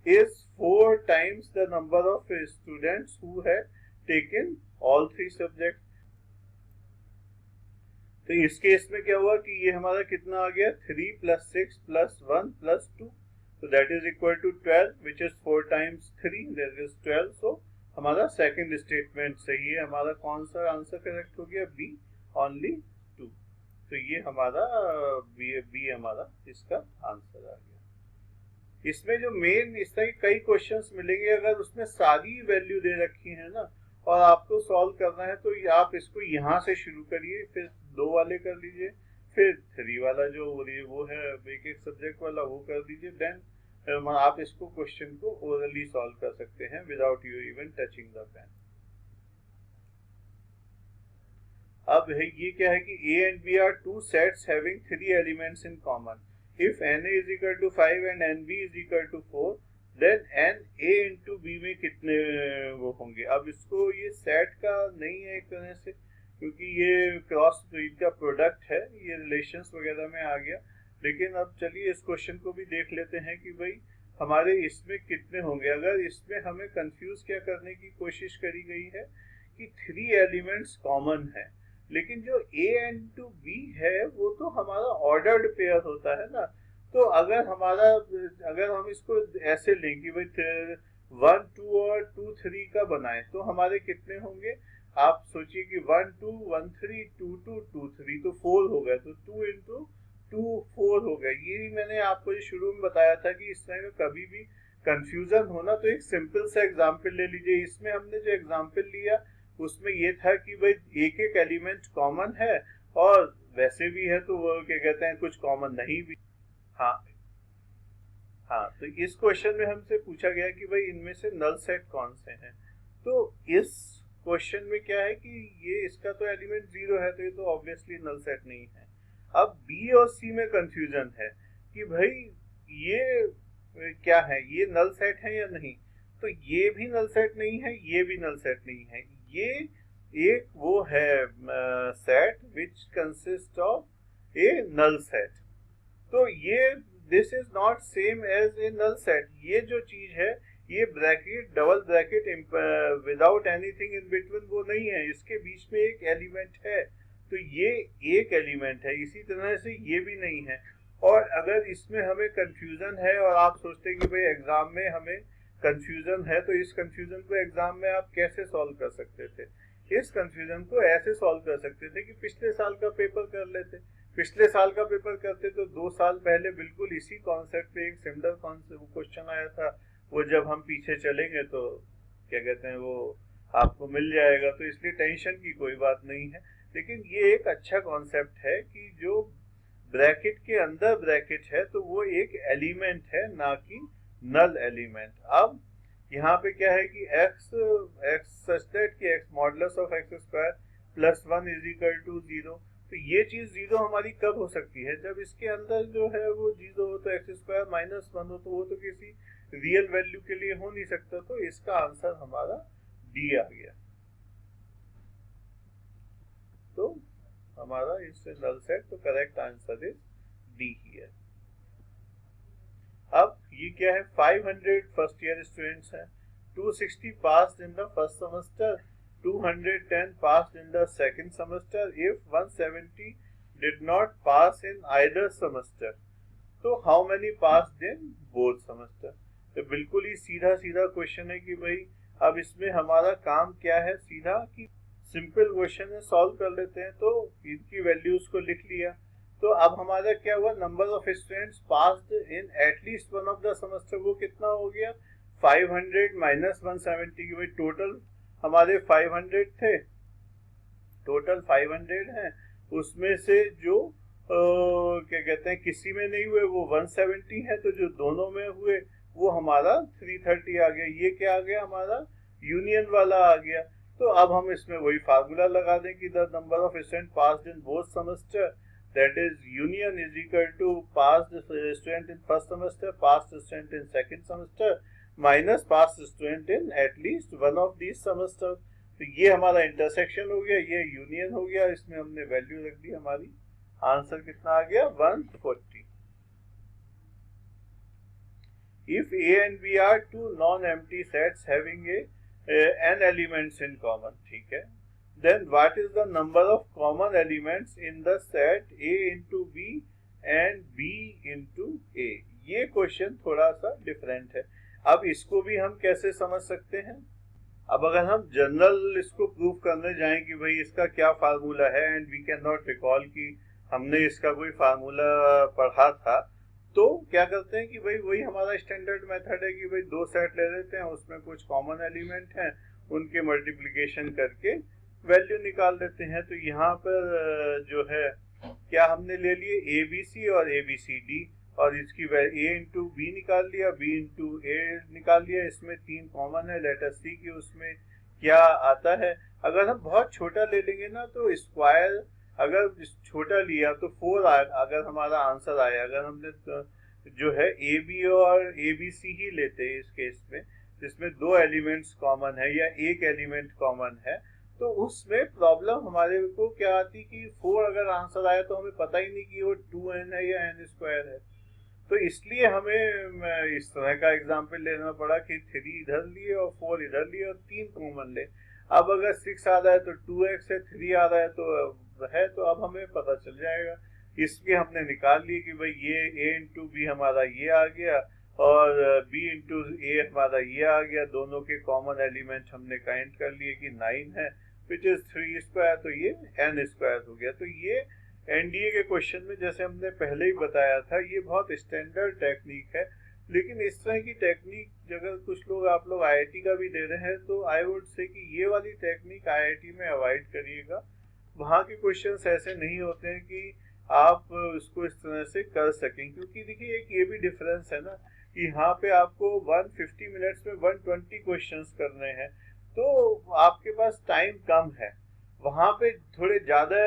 is 4 times the number of students who had taken all 3 subjects. तो इस केस में क्या हुआ कि ये हमारा कितना आ गया, 3 + 6 + 1 + 2, so that is equal to 12, which is 4 times 3, that is 12। so हमारा सेकंड स्टेटमेंट सही है। हमारा कौन सा आंसर करेक्ट हो गया, बी, ओनली 2। तो ये हमारा बी हमारा इसका आंसर आ गया। इसमें जो मेन इस तरह कई क्वेश्चंस मिलेंगे, अगर उसमें सारी वैल्यू दे रखी है ना और आपको सॉल्व करना है, तो आप इसको यहाँ से शुरू करिए, फिर 2 वाले कर लीजिए, फिर 3 वाला जो वो है एक सब्जेक्ट वाला वो कर दीजिए। देन आप इसको क्वेश्चन को ओरली सॉल्व कर सकते हैं without you even touching the pen. अब है ये क्या है कि A and B are 2 sets having 3 elements in common. If NA is equal to 5 and NB is equal to 4, then NA into B में कितने वो होंगे। अब इसको ये सेट का नहीं है एक तरह से, क्योंकि ये क्रॉस ब्रीड का प्रोडक्ट है, ये रिलेशंस वगैरह में आ गया। लेकिन अब चलिए इस क्वेश्चन को भी देख लेते हैं कि भाई हमारे इसमें कितने होंगे। अगर इसमें हमें कंफ्यूज क्या करने की कोशिश करी गई है कि 3 एलिमेंट्स कॉमन है, लेकिन जो A and B है वो तो हमारा ऑर्डर्ड पेयर होता है ना। तो अगर हम इसको ऐसे लें कि भाई 1 2 और 2 3 का बनाए, तो हमारे कितने होंगे। आप सोचिए कि 1 2 1 3 2 2 2 3, तो 4 हो गए। तो 2 × 2 4 हो गया। ये भी मैंने आपको शुरू में बताया था कि इस तरह का कभी भी कंफ्यूजन होना तो एक सिंपल सा एग्जांपल ले लीजिए। इसमें हमने जो एग्जांपल लिया उसमें ये था कि भाई एक एलिमेंट कॉमन है और वैसे भी है तो वो क्या कहते हैं कुछ कॉमन नहीं भी। हाँ हाँ, तो इस क्वेश्चन में हमसे पूछा गया कि भाई इनमें से नल सेट कौन से हैं। तो इस क्वेश्चन में क्या है कि ये इसका तो एलिमेंट 0 है, तो ये तो ऑब्वियसली नल सेट नहीं है। अब बी और सी में कंफ्यूजन है कि भाई ये क्या है, ये नल सेट है या नहीं। तो ये भी नल सेट नहीं है, ये भी नल सेट नहीं है। ये एक वो है set which consist of a null set. तो ये this is not same as a null set. ये जो चीज है, ये bracket double bracket without anything in between वो नहीं है, इसके बीच में एक एलिमेंट है, तो ये एक एलिमेंट है। इसी तरह से ये भी नहीं है। और अगर इसमें हमें कंफ्यूजन है और आप सोचते हैं कि भाई एग्जाम में हमें कंफ्यूजन है, तो इस कंफ्यूजन को एग्जाम में आप कैसे सॉल्व कर सकते थे। इस कंफ्यूजन को ऐसे सॉल्व कर सकते थे कि पिछले साल का पेपर कर लेते। पिछले साल का पेपर करते तो 2 साल पहले बिल्कुल इसी कॉन्सेप्ट पे एक सिमिलर क्वेश्चन आया था। वो जब हम पीछे चलेंगे तो क्या कहते हैं वो आपको मिल जाएगा, तो इसलिए टेंशन की कोई बात नहीं है। लेकिन ये एक अच्छा कॉन्सेप्ट है कि जो ब्रैकेट के अंदर ब्रैकेट है तो वो एक एलिमेंट है, ना कि नल एलिमेंट। अब यहाँ पे क्या है कि x सच दैट कि x modulus of x square plus 1 is equal to 0। तो ये चीज 0 हमारी कब हो सकती है, जब इसके अंदर जो है वो 0 हो, तो x स्क्वायर माइनस 1 हो, तो वो तो किसी रियल वैल्यू के लिए हो नहीं सकता। तो इसका आंसर हमारा डी आ गया। तो हमारा इससे नल सेट, तो correct answer is D here. अब ये क्या है, 500 फर्स्ट ईयर स्टूडेंट्स हैं, 260 passed in the first semester, 210 passed in the second semester if 170 did not pass in either semester, तो how many passed in both semester। तो बिल्कुल ही सीधा सीधा क्वेश्चन है कि भाई अब इसमें हमारा काम क्या है, सीधा कि सिंपल क्वेश्चन है, सॉल्व कर लेते हैं। तो इनकी वैल्यूज को लिख लिया। तो अब हमारा क्या हुआ, number of students passed in at least one of the semester, वो कितना हो गया 500 माइनस 170 की। भाई टोटल हमारे 500 थे, टोटल 500 हैं, उसमें से जो क्या कहते हैं किसी में नहीं हुए वो 170 है, तो जो दोनों में हुए वो हमारा 330 आ गया। ये क्या आ गया, हमारा यूनियन वाला आ गया। तो अब हम इसमें वही फार्मूला लगा दें कि the number of student passed in both semester, that is union is equal to passed student in first semester, passed student in second semester, minus passed student in at least one of this semester. तो ये हमारा intersection हो गया, ये union हो गया, इसमें हमने वैल्यू रख दी। हमारी आंसर कितना आ गया, 140। If A and B are two non empty sets having n elements in common, ठीक है, then what is the number of common elements in the set A into B and B into A. ये question थोड़ा सा different है। अब इसको भी हम कैसे समझ सकते हैं, अब अगर हम जनरल इसको प्रूव करने जाएं कि भाई इसका क्या फार्मूला है, and we can not recall कि हमने इसका कोई फार्मूला पढ़ा था, तो क्या करते हैं कि भाई वही हमारा स्टैंडर्ड मेथड है कि भाई दो सेट ले लेते हैं, उसमें कुछ कॉमन एलिमेंट हैं, उनके मल्टीप्लिकेशन करके वैल्यू निकाल लेते हैं। तो यहाँ पर जो है क्या हमने ले लिए ए बी सी और ए बी सी डी, और इसकी ए इंटू बी निकाल लिया, बी इंटू ए निकाल लिया। इसमें 3 कॉमन है, लेट अस सी कि उसमें क्या आता है। अगर हम बहुत छोटा ले लेंगे ना, तो स्क्वायर अगर छोटा लिया तो 4 अगर हमारा आंसर आया। अगर हमने जो है ए बी और ए बी सी ही लेते हैं इस केस में, जिसमें 2 एलिमेंट्स कॉमन है या एक एलिमेंट कॉमन है, तो उसमें प्रॉब्लम हमारे को क्या आती कि 4 अगर आंसर आया तो हमें पता ही नहीं कि वो 2n है या n स्क्वायर है। तो इसलिए हमें इस तरह का एग्जाम्पल लेना पड़ा कि 3 इधर लिए और 4 इधर लिए और 3 कॉमन ले। अब अगर 6 आ रहा है तो 2x है, 3 आ रहा है तो अब हमें पता चल जाएगा। इसलिए हमने निकाल लिए कि भाई ये a इंटू बी हमारा ये आ गया और b इंटू ए हमारा ये आ गया। दोनों के कॉमन एलिमेंट हमने काउंट कर लिए कि 9 है, विच इज 3 स्क्वायर, तो ये n स्क्वायर हो गया। तो ये एनडीए के क्वेश्चन में जैसे हमने पहले ही बताया था, ये बहुत स्टैंडर्ड टेक्निक है। लेकिन इस तरह की टेक्निक अगर कुछ लोग आप लोग आईआईटी का भी दे रहे हैं, तो आई वुड से कि ये वाली टेक्निक आईआईटी में अवॉइड करिएगा। वहाँ के क्वेश्चंस ऐसे नहीं होते हैं कि आप उसको इस तरह से कर सकें, क्योंकि देखिए एक ये भी डिफरेंस है ना कि यहाँ पे आपको 150 मिनट्स में 120 क्वेश्चंस करने हैं, तो आपके पास टाइम कम है। वहाँ पे थोड़े ज़्यादा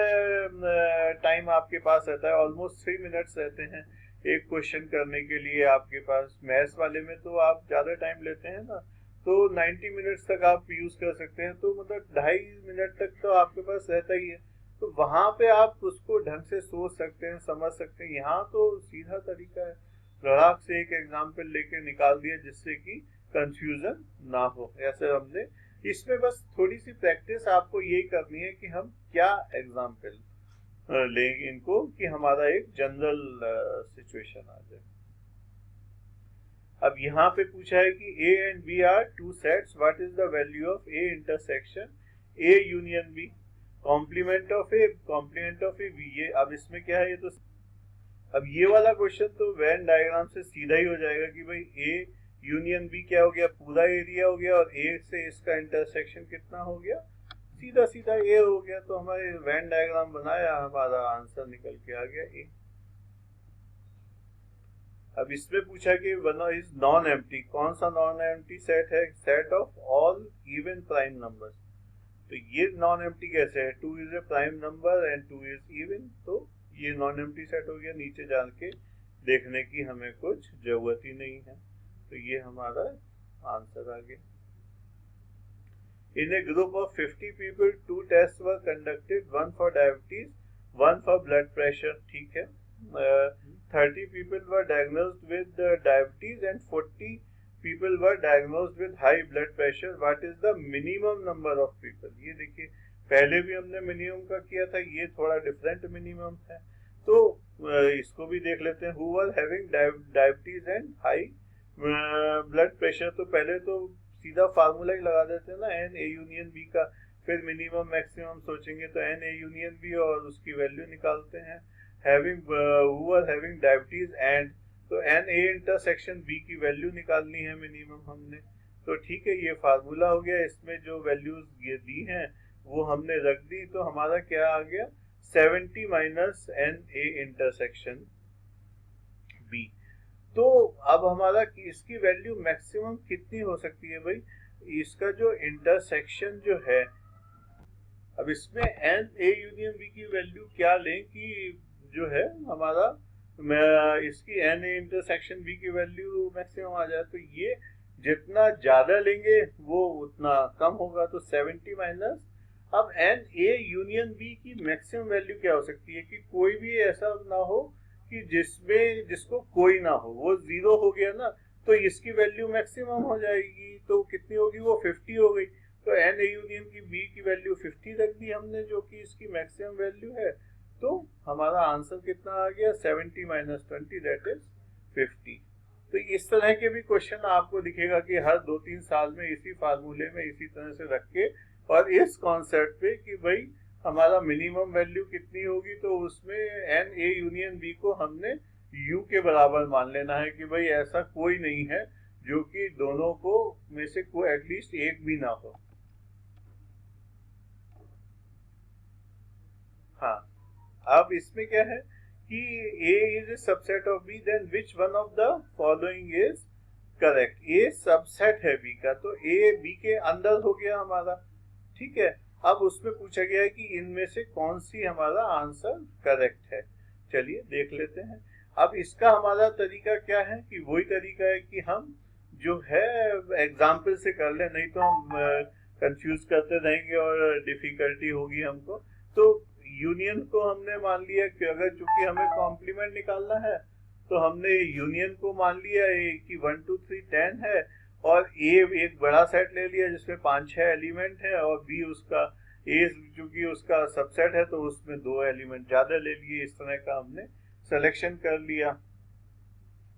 टाइम आपके पास रहता है, ऑलमोस्ट 3 मिनट्स रहते हैं एक क्वेश्चन करने के लिए आपके पास। मैथ्स वाले में तो आप ज़्यादा टाइम लेते हैं ना, तो 90 मिनट्स तक आप यूज़ कर सकते हैं, तो मतलब 2.5 मिनट तक तो आपके पास रहता ही है। तो वहाँ पे आप उसको ढंग से सोच सकते हैं, समझ सकते हैं। यहाँ तो सीधा तरीका है, लड़ाक से एक एग्जाम्पल लेके निकाल दिया जिससे कि कंफ्यूजन ना हो। ऐसे हमने इसमें बस थोड़ी सी प्रैक्टिस आपको यही करनी है कि हम क्या एग्जाम्पल लेंगे इनको, कि हमारा एक जनरल सिचुएशन आ जाए। अब यहाँ पे पूछा है कि A and B are two sets, what is the value of A intersection A union B, complement of A B। ये अब इसमें क्या है, ये तो अब ये वाला क्वेश्चन तो वेन डायग्राम से सीधा ही हो जाएगा कि भाई A यूनियन B क्या हो गया, पूरा एरिया हो गया, और A से इसका इंटरसेक्शन कितना हो गया, सीधा सीधा A हो गया। तो हमारे वेन डायग्राम बनाया, हमारा आंसर निकल के आ गया A। अब इसमें पूछा कि वन इज नॉन एम्प्टी, कौन सा नॉन एम्प्टी सेट है, set of all even prime numbers. तो ये नॉन एम्प्टी कैसे है, 2 is a prime number and 2 is even, तो ये नॉन एम्प्टी सेट हो गया। नीचे जान के देखने की हमें कुछ जरूरत ही नहीं है, तो ये हमारा आंसर आ गया। In a group of 50 people, 2 tests were conducted, one for diabetes, one for blood pressure. ठीक है, 30 people were diagnosed with diabetes and 40 people were diagnosed with high blood pressure. What is the minimum number of people? ये देखिए, पहले भी हमने minimum का किया था, ये थोड़ा डिफरेंट मिनिमम है, तो इसको भी देख लेते हैं। Who were having diabetes and high blood pressure? तो पहले तो सीधा फार्मूला ही लगा देते हैं ना, एन ए यूनियन बी का, फिर मिनिमम मैक्सिमम सोचेंगे तो एन ए यूनियन बी और उसकी वैल्यू निकालते हैं। Having who are having diabetes and, तो एन ए इंटरसेक्शन बी की वैल्यू निकालनी है मिनिमम हमने। तो ठीक है, ये फार्मूला हो गया, इसमें जो वैल्यूज ये दी हैं वो हमने रख दी, तो हमारा क्या आ गया, 70 minus n A intersection B. तो अब हमारा इसकी वैल्यू मैक्सिमम कितनी हो सकती है भाई, इसका जो इंटरसेक्शन जो है, अब इसमें एन ए यूनियन बी की वैल्यू क्या लें कि जो है हमारा इसकी एन ए इंटरसेक्शन बी की वैल्यू मैक्सिमम आ जाए। तो ये जितना ज्यादा लेंगे वो उतना कम होगा, तो 70 माइनस, अब एन ए यूनियन बी की मैक्सिमम वैल्यू क्या हो सकती है कि कोई भी ऐसा ना हो कि जिसको कोई ना हो, वो 0 हो गया ना, तो इसकी वैल्यू मैक्सिमम हो जाएगी, तो कितनी होगी, वो 50 हो गई। तो एन ए यूनियन की बी की वैल्यू 50 रख दी हमने, जो कि इसकी मैक्सिमम वैल्यू है। तो हमारा आंसर कितना आ गया, 70 माइनस 20, दैट इज 50। तो इस तरह के भी क्वेश्चन आपको दिखेगा कि हर 2-3 साल में इसी फार्मूले में इसी तरह से रख के, और इस कॉन्सेप्ट पे कि भाई हमारा मिनिमम वैल्यू कितनी होगी, तो उसमें एन ए यूनियन बी को हमने यू के बराबर मान लेना है कि भाई ऐसा कोई नहीं है जो कि दोनों को में से कोई एटलीस्ट एक भी ना हो। हाँ, अब इसमें क्या है कि A is a subset of B, then which one of the following is correct? A subset है B का, तो A B के अंदर हो गया हमारा, ठीक है। अब उसमें पूछा गया है कि इनमें से कौन सी हमारा आंसर करेक्ट है। चलिए देख लेते हैं। अब इसका हमारा तरीका क्या है कि वही तरीका है कि हम जो है एग्जाम्पल से कर ले, नहीं तो हम कंफ्यूज करते रहेंगे और डिफिकल्टी होगी हमको। तो यूनियन को हमने मान लिया कि अगर चूंकि हमें कॉम्प्लीमेंट निकालना है, तो हमने यूनियन को मान लिया कि 1 2 3 10 है, और ए एक बड़ा सेट ले लिया जिसमें 5-6 एलिमेंट है, और बी उसका ए चूंकि उसका सबसेट है तो उसमें 2 एलिमेंट ज्यादा ले लिए। इस तरह का हमने सिलेक्शन कर लिया।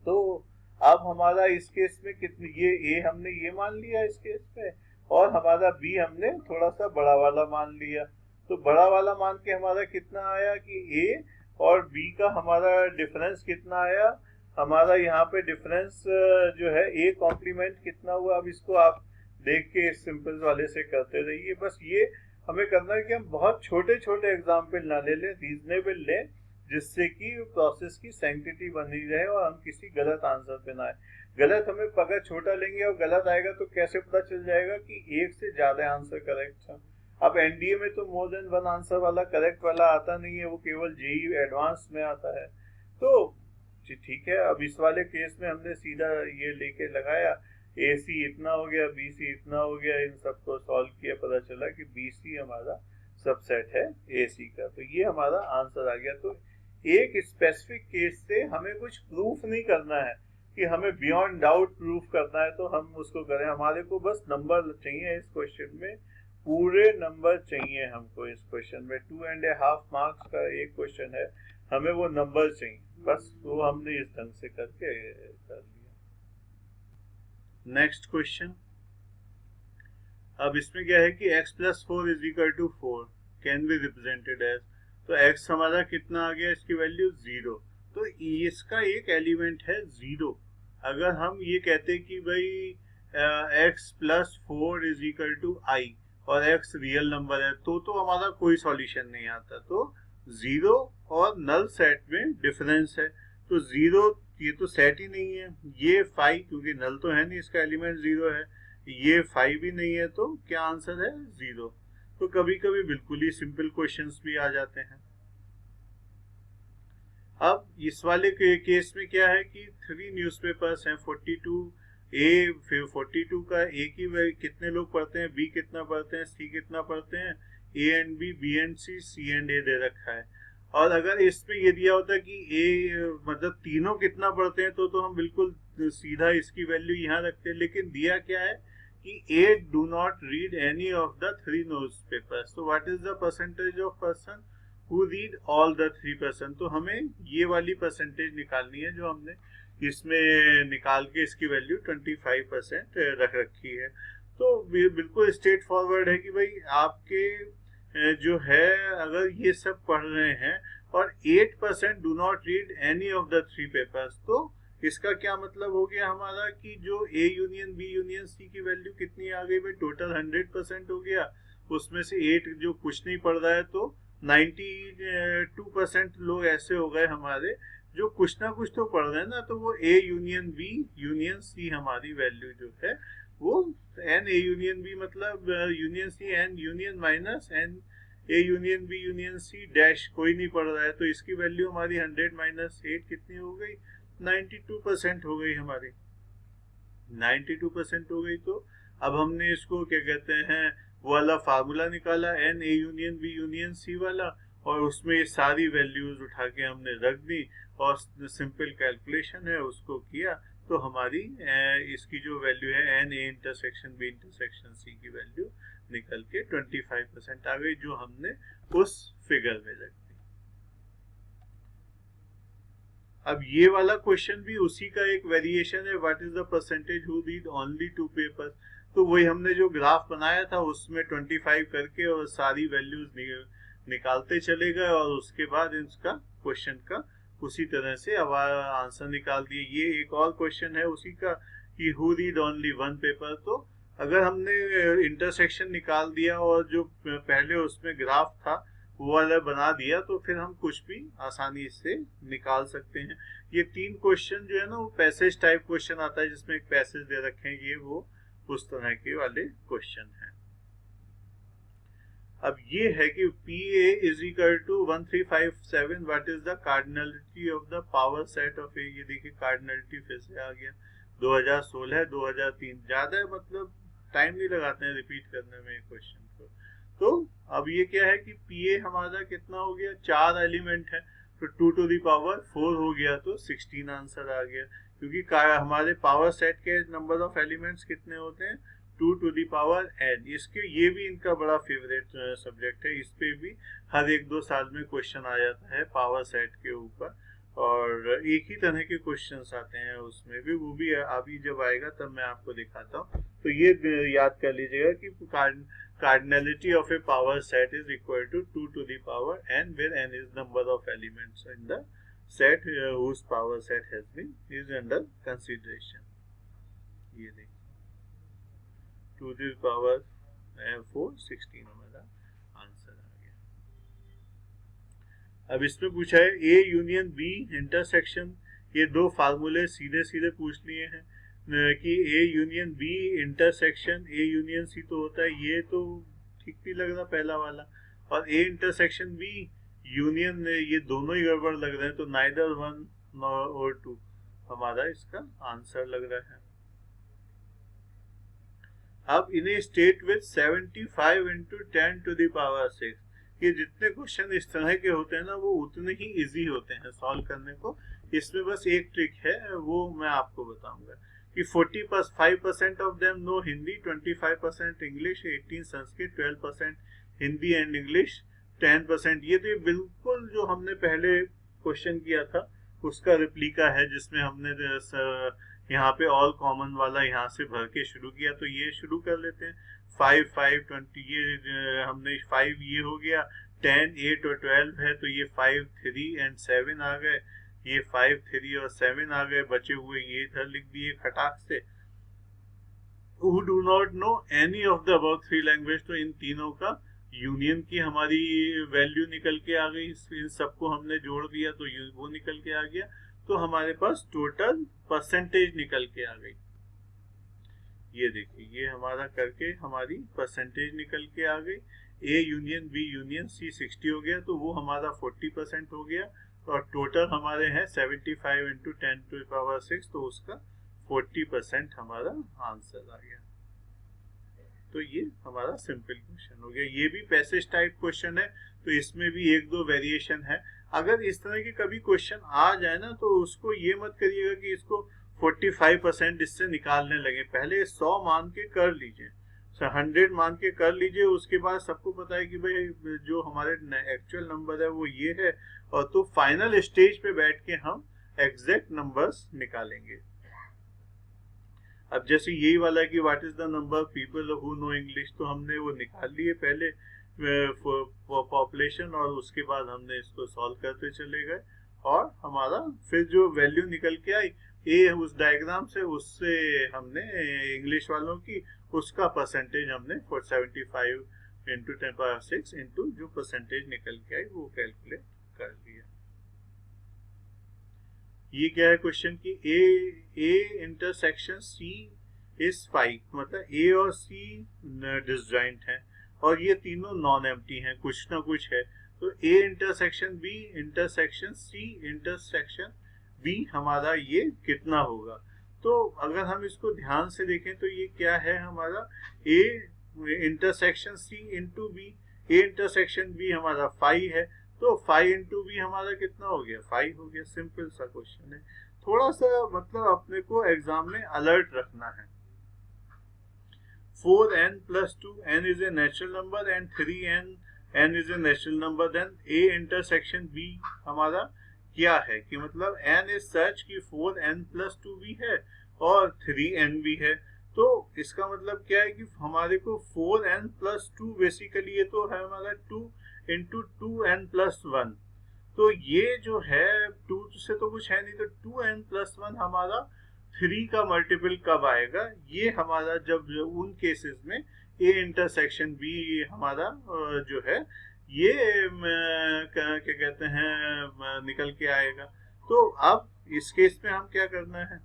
तो अब हमारा इस केस में कितनी, ये ए हमने ये मान लिया इस केस में, और हमारा बी हमने थोड़ा सा बड़ा वाला मान लिया। तो बड़ा वाला मान के हमारा कितना आया कि ए और बी का हमारा डिफरेंस कितना आया, हमारा यहाँ पे डिफरेंस जो है ए कॉम्प्लीमेंट कितना हुआ। अब इसको आप देख के सिंपल वाले से करते रहिए, बस ये हमें करना है कि हम बहुत छोटे छोटे एग्जाम्पल ना ले लें, रीजनेबल लें, जिससे कि प्रोसेस की सैंक्टिटी बनी रहे और हम किसी गलत आंसर पे ना आए। गलत हमें अगर छोटा लेंगे और गलत आएगा तो कैसे पता चल जाएगा कि एक से ज्यादा आंसर करेक्ट है। अब एनडीए में तो मोर देन वन आंसर वाला करेक्ट वाला आता नहीं है, वो केवल जेई एडवांस में आता है। तो ठीक है, अब इस वाले केस में हमने सीधा ये लेके लगाया, ए सी इतना हो गया, बी सी इतना हो गया, इन सबको सॉल्व किया, पता चला कि बी सी हमारा सबसेट है ए सी का, तो ये हमारा आंसर आ गया। तो एक स्पेसिफिक केस से हमें कुछ प्रूफ नहीं करना है कि हमें बियॉन्ड डाउट प्रूफ करना है तो हम उसको करें, हमारे को बस नंबर चाहिए इस क्वेश्चन में, पूरे नंबर चाहिए हमको इस क्वेश्चन में। 2.5 मार्क्स का एक क्वेश्चन है, हमें वो नंबर चाहिए बस, वो हमने इस ढंग से करके कर लिया। नेक्स्ट क्वेश्चन, अब इसमें क्या है कि x + 4 = 4 can be represented as, तो x हमारा कितना आ गया, इसकी वैल्यू 0, तो इसका एक एलिमेंट है 0। अगर हम ये कहते कि भाई x + 4 = I और x रियल नंबर है तो हमारा कोई सॉल्यूशन नहीं आता। तो 0 और नल सेट में डिफरेंस है, तो 0 ये तो सेट ही नहीं है, ये 5 क्योंकि नल तो है नहीं, इसका एलिमेंट 0 है, ये 5 भी नहीं है, तो क्या आंसर है 0। तो कभी कभी बिल्कुल ही सिंपल क्वेश्चंस भी आ जाते हैं। अब इस वाले केस में क्या है कि 3 न्यूज़पेपर्स हैं, 42 ए, फिर 42 का ए की कितने लोग पढ़ते हैं, बी कितना पढ़ते हैं, सी कितना पढ़ते हैं, A and B and C and A दे रखा है। और अगर इसमें ये दिया होता कि ए मतलब तीनों कितना पढ़ते हैं तो हम बिल्कुल सीधा इसकी वैल्यू यहाँ रखते हैं, लेकिन दिया क्या है कि A do not read any of the 3 newspapers, तो what is the percentage of person who read all the 3%, तो हमें ये वाली परसेंटेज निकालनी है जो हमने इसमें निकाल के इसकी वैल्यू 25% रख रखी है। तो बिल्कुल स्ट्रेट फॉरवर्ड है कि भाई आपके जो है अगर ये सब पढ़ रहे हैं और 8% do not read any of the 3 papers, तो इसका क्या मतलब हो गया हमारा कि जो A union B union C की वैल्यू कितनी आ गई भाई, टोटल 100% हो गया, उसमें से 8 जो कुछ नहीं पढ़ रहा है, तो 92% लोग ऐसे हो गए हमारे जो कुछ ना कुछ तो पढ़ रहे हैं ना, तो वो A union B union C हमारी वैल्यू जो है वो एन ए यूनियन बी मतलब union C n union minus n A union B union C dash कोई नहीं पढ़ रहा है, तो इसकी वैल्यू हमारी 100 - 8 कितनी हो गई, 92% हो गई हमारी, 92% हो गई। तो अब हमने इसको क्या कहते हैं वो वाला फार्मूला निकाला, n A union B union C वाला, और उसमें ये सारी वैल्यूज उठा के हमने रख दी और सिंपल कैलकुलेशन है उसको किया, तो हमारी इसकी जो वैल्यू है n A intersection B intersection C की वैल्यू निकल के 25% आ गई, जो हमने उस फिगर में रख दी। अब ये वाला क्वेश्चन भी उसी का एक वेरिएशन है, what is the percentage who read only 2 papers, तो वही हमने जो ग्राफ बनाया था उसमें 25 करके और सारी वैल्यूज निकालते चले गए और उसके बाद इसका क्वेश्चन का उसी तरह से अब आंसर निकाल दिए। ये एक और क्वेश्चन है उसी का कि हु रीड ओनली 1 पेपर, तो अगर हमने इंटरसेक्शन निकाल दिया और जो पहले उसमें ग्राफ था वो वाला बना दिया, तो फिर हम कुछ भी आसानी से निकाल सकते हैं। ये 3 क्वेश्चन जो है ना वो पैसेज टाइप क्वेश्चन आता है, जिसमें एक पैसेज दे रखे हैं, ये वो उस तरह के वाले क्वेश्चन हैं। अब ये है कि PA = 1357, what is the cardinality of the power set of A, ये देखिए कार्डिनलिटी फिर से आ गया, 2016 2003, ज्यादा मतलब टाइम नहीं लगाते हैं रिपीट करने में क्वेश्चन को। तो अब ये क्या है कि PA हमारा कितना हो गया, 4 एलिमेंट है, तो 2⁴ हो गया, तो 16 आंसर आ गया, क्योंकि हमारे पावर सेट के नंबर ऑफ एलिमेंट्स कितने होते हैं, 2⁴n। इसके ये भी इनका बड़ा फेवरेट सब्जेक्ट है, इस पे भी हर 1-2 साल में क्वेश्चन आ जाता है पावर सेट के ऊपर, और एक ही तरह के क्वेश्चंस आते हैं उसमें भी, वो भी अभी जब आएगा तब मैं आपको दिखाता हूँ। तो ये याद कर लीजिएगा कि cardinality of a power set is equal to 2⁴n, where n is number of elements in the set whose power set is under consideration। ये देखिए 2⁴ 4 16 हमारा आंसर आ गया। अब इसमें पूछा है ए यूनियन बी इंटरसेक्शन, ये दो फार्मूले सीधे सीधे पूछ लिए हैं कि A union B intersection A union C तो होता है, ये तो ठीक नहीं लग रहा पहला वाला, और ए इंटरसेक्शन बी यूनियन, ये दोनों ही गड़बड़ लग रहे हैं, तो नाइदर वन और टू हमारा इसका आंसर लग रहा है। अब in a state with 75 into 10 to the power 6, ये जितने क्वेश्चन इस तरह के होते हैं ना वो उतने ही इजी होते हैं सॉल्व करने को। इसमें बस एक ट्रिक है, वो मैं आपको बताऊंगा कि 45% of them know Hindi, 25% English, 18 Sanskrit, 12% Hindi and English, 10% ये तो बिल्कुल जो हमने पहले क्वेश्चन किया था उसका रिप्लिका है, जिसमें हमने यहाँ पे ऑल कॉमन वाला यहाँ से भर के शुरू किया। तो ये शुरू कर लेते हैं 5, 5, 20, ये हमने 5 ये हो गया, 10, 8 और 12 है, तो ये 5, 3 एंड 7 आ गए, ये 5, 3 और 7 आ गए, बचे हुए ये इधर लिख दिए खटाक से। Who do not know any of the above 3 language, तो इन तीनों का यूनियन की हमारी वैल्यू निकल के आ गई, इन सबको हमने जोड़ दिया तो वो निकल के आ गया, तो हमारे पास टोटल परसेंटेज निकल के आ गई। ये देखिए ये हमारा करके हमारी परसेंटेज निकल के आ गई, A union B union C 60 हो गया, तो वो हमारा 40% हो गया, और टोटल हमारे हैं 75 इंटू 10 टू पावर 6, तो उसका 40% हमारा आंसर आ गया। तो ये हमारा सिंपल क्वेश्चन हो गया। ये भी पैसेज टाइप क्वेश्चन है, तो इसमें भी एक दो वेरिएशन है। अगर इस तरह के कभी क्वेश्चन आ जाए ना तो उसको ये मत करिएगा कि इसको 45% इससे निकालने लगे, पहले 100 मान के कर लीजिए, 100 मान के कर लीजिए, उसके बाद सबको पता है कि भाई जो हमारे एक्चुअल नंबर है वो ये है, और तो फाइनल स्टेज पे बैठ के हम एग्जैक्ट नंबर्स निकालेंगे। अब जैसे यही वाला कि what is the number people who know English, तो हमने वो निकाल लिए पहले पॉपुलेशन, और उसके बाद हमने इसको सॉल्व करते चले गए, और हमारा फिर जो वैल्यू निकल के आई ए उस डायग्राम से, उससे हमने इंग्लिश वालों की उसका परसेंटेज हमने 75 इंटू 10 पावर 6 इंटू जो परसेंटेज निकल के आई वो कैलकुलेट कर लिया। ये क्या है क्वेश्चन की ए इंटरसेक्शन सी इज 5, मतलब ए और सी डिसजॉइंट है, और ये तीनों नॉन एम्प्टी हैं, कुछ ना कुछ है, तो A intersection B intersection C intersection B हमारा ये कितना होगा। तो अगर हम इसको ध्यान से देखें तो ये क्या है हमारा A intersection C into B, A intersection B हमारा 5 है, तो 5 इंटू बी हमारा कितना हो गया 5 हो गया। सिंपल सा क्वेश्चन है, थोड़ा सा मतलब अपने को एग्जाम में अलर्ट रखना है। 4n plus 2, n is a natural number and 3n n is a natural number, then a intersection b हमारा क्या है कि मतलब n is such कि 4n plus 2 भी है और 3n भी है, तो इसका मतलब क्या है कि हमारे को 4n plus 2 बेसिकली ये तो है हमारा 2 इंटू 2n plus 1, तो ये जो है 2 से तो कुछ है नहीं, तो 2n plus 1 हमारा 3 का मल्टीपल कब आएगा, ये हमारा जब उन केसेस में ए इंटरसेक्शन बी हमारा जो है ये क्या कहते हैं निकल के आएगा। तो अब इस केस में हम क्या करना है,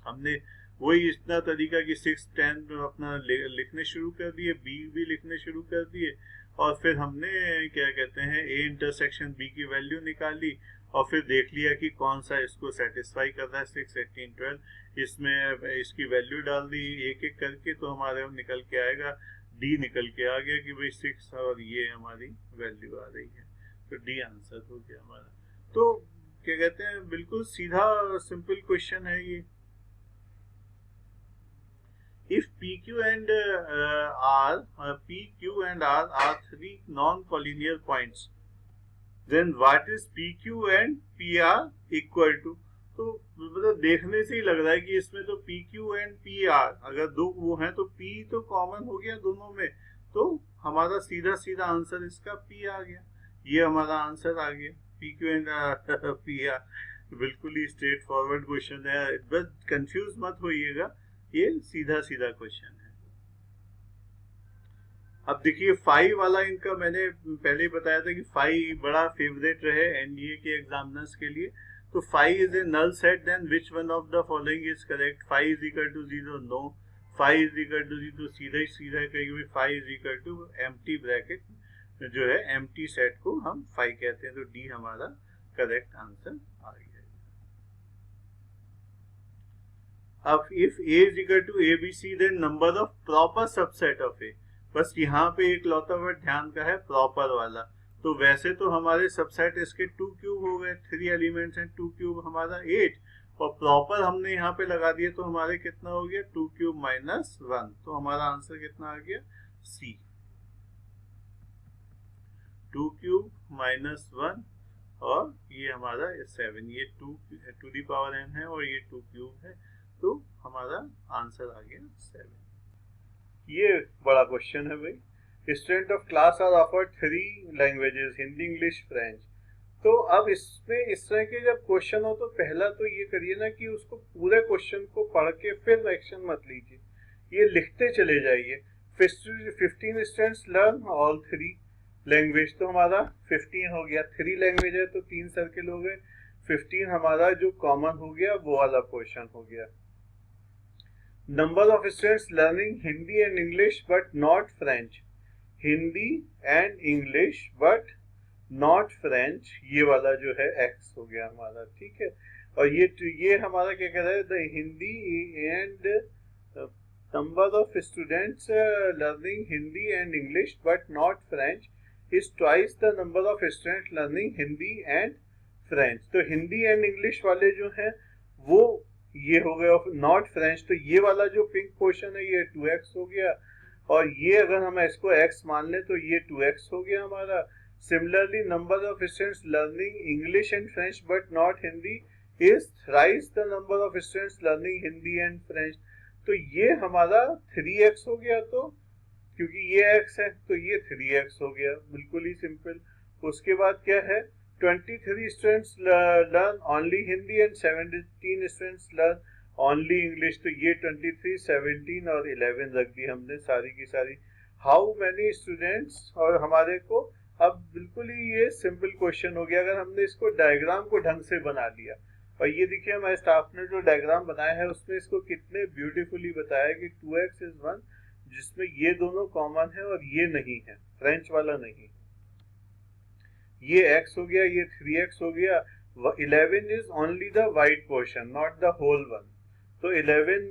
हमने वही इतना तरीका कि 6, 10 अपना लिखने शुरू कर दिए, बी भी लिखने शुरू कर दिए, और फिर हमने क्या कहते हैं ए इंटरसेक्शन बी की वैल्यू निकाली, और फिर देख लिया कि कौन सा इसको सेटिस्फाई कर रहा है 6, 18, 12, इसमें इसकी वैल्यू डाल दी एक एक करके, तो हमारे निकल के आएगा डी निकल के आ गया कि भाई 6 और ये हमारी वैल्यू आ रही है, तो डी आंसर हो गया हमारा। तो क्या कहते हैं बिल्कुल सीधा सिंपल क्वेश्चन है ये। If PQ and R are 3 non-collinear points, then what is PQ and PR equal to? तो मतलब देखने से ही लग रहा है कि इसमें तो PQ and PR अगर दो वो हैं तो P तो कॉमन हो गया दोनों में, तो हमारा सीधा सीधा आंसर इसका P आ गया, ये हमारा आंसर आ गया PQ and PR। बिल्कुल ही स्ट्रेट फॉरवर्ड क्वेश्चन है, बस कंफ्यूज मत होइएगा, ये सीधा सीधा क्वेश्चन है। अब देखिए 5 वाला इनका मैंने पहले ही बताया था कि 5 बड़ा फेवरेट रहे एनडीए के एग्जामिनर्स के लिए। तो 5 is a null set, then which one of the following is correct. 5 is equal to 0, no. 5 is equal to 0, सीधा कहेंगे 5 is equal to empty bracket जो है एम्प्टी सेट को हम 5 कहते हैं। तो डी हमारा करेक्ट आंसर आ गया। अब if A is equal to ABC then number of proper subset of A, बस यहाँ पे एक लौता वर्ड ध्यान का है प्रॉपर वाला। तो वैसे तो हमारे सबसेट इसके 2 क्यूब हो गए, 3 एलिमेंट्स हैं, 2 क्यूब हमारा 8, और प्रॉपर हमने यहाँ पे लगा दिए तो हमारे कितना हो गया 2 क्यूब माइनस 1। तो हमारा आंसर कितना आ गया C, 2 क्यूब माइनस 1, और ये हमारा 7, ये 2 टू दी पावर n है और ये 2 क्यूब है। तो हमारा आंसर आ गया 7। ये बड़ा क्वेश्चन है भाई। Student of class are offered 3 languages, Hindi, English, French. तो अब इसमें इस तरह के जब क्वेश्चन हो तो पहला तो ये करिए ना कि उसको पूरे क्वेश्चन को पढ़ के फिर एक्शन मत लीजिए, ये लिखते चले जाइए। 15 स्टूडेंट्स लर्न ऑल 3 लैंग्वेज, तो हमारा 15 हो गया। 3 लैंग्वेज है तो 3 सर्किल हो गए, 15 हमारा जो कॉमन हो गया वो वाला क्वेश्चन हो गया। Number of students learning Hindi and English but not French, Hindi and English but not French, ये वाला जो है एक्स हो गया हमारा, ठीक है। और ये हमारा क्या कह रहा है, the Hindi and number of students learning Hindi and English but not French is twice the number of students learning Hindi and French. तो हिंदी एंड इंग्लिश वाले जो हैं वो ये हो गया नॉट फ्रेंच, तो ये वाला जो पिंक पोर्शन है ये 2x हो गया, और ये अगर हम इसको x मान लें तो ये 2x हो गया हमारा। Similarly number of students learning English and French but not Hindi is thrice the number of students learning Hindi and French, तो ये हमारा 3x हो गया। तो क्योंकि ये x है तो ये 3x हो गया, बिल्कुल ही सिंपल। उसके बाद क्या है, 23 students learn only Hindi and 17 students learn only English, तो ये 23, 17 और 11 रख दी हमने सारी की सारी। हाउ मैनी स्टूडेंट्स, और हमारे को अब बिल्कुल ही ये सिंपल क्वेश्चन हो गया अगर हमने इसको डायग्राम को ढंग से बना लिया। और ये देखिए हमारे स्टाफ ने जो डायग्राम बनाया है उसमें इसको कितने ब्यूटीफुली बताया कि 2x is 1, जिसमें ये दोनों कॉमन है और ये नहीं है, फ्रेंच वाला नहीं। ये x हो गया, ये 3x हो गया। 11 is only the white portion, not the whole one. तो 11,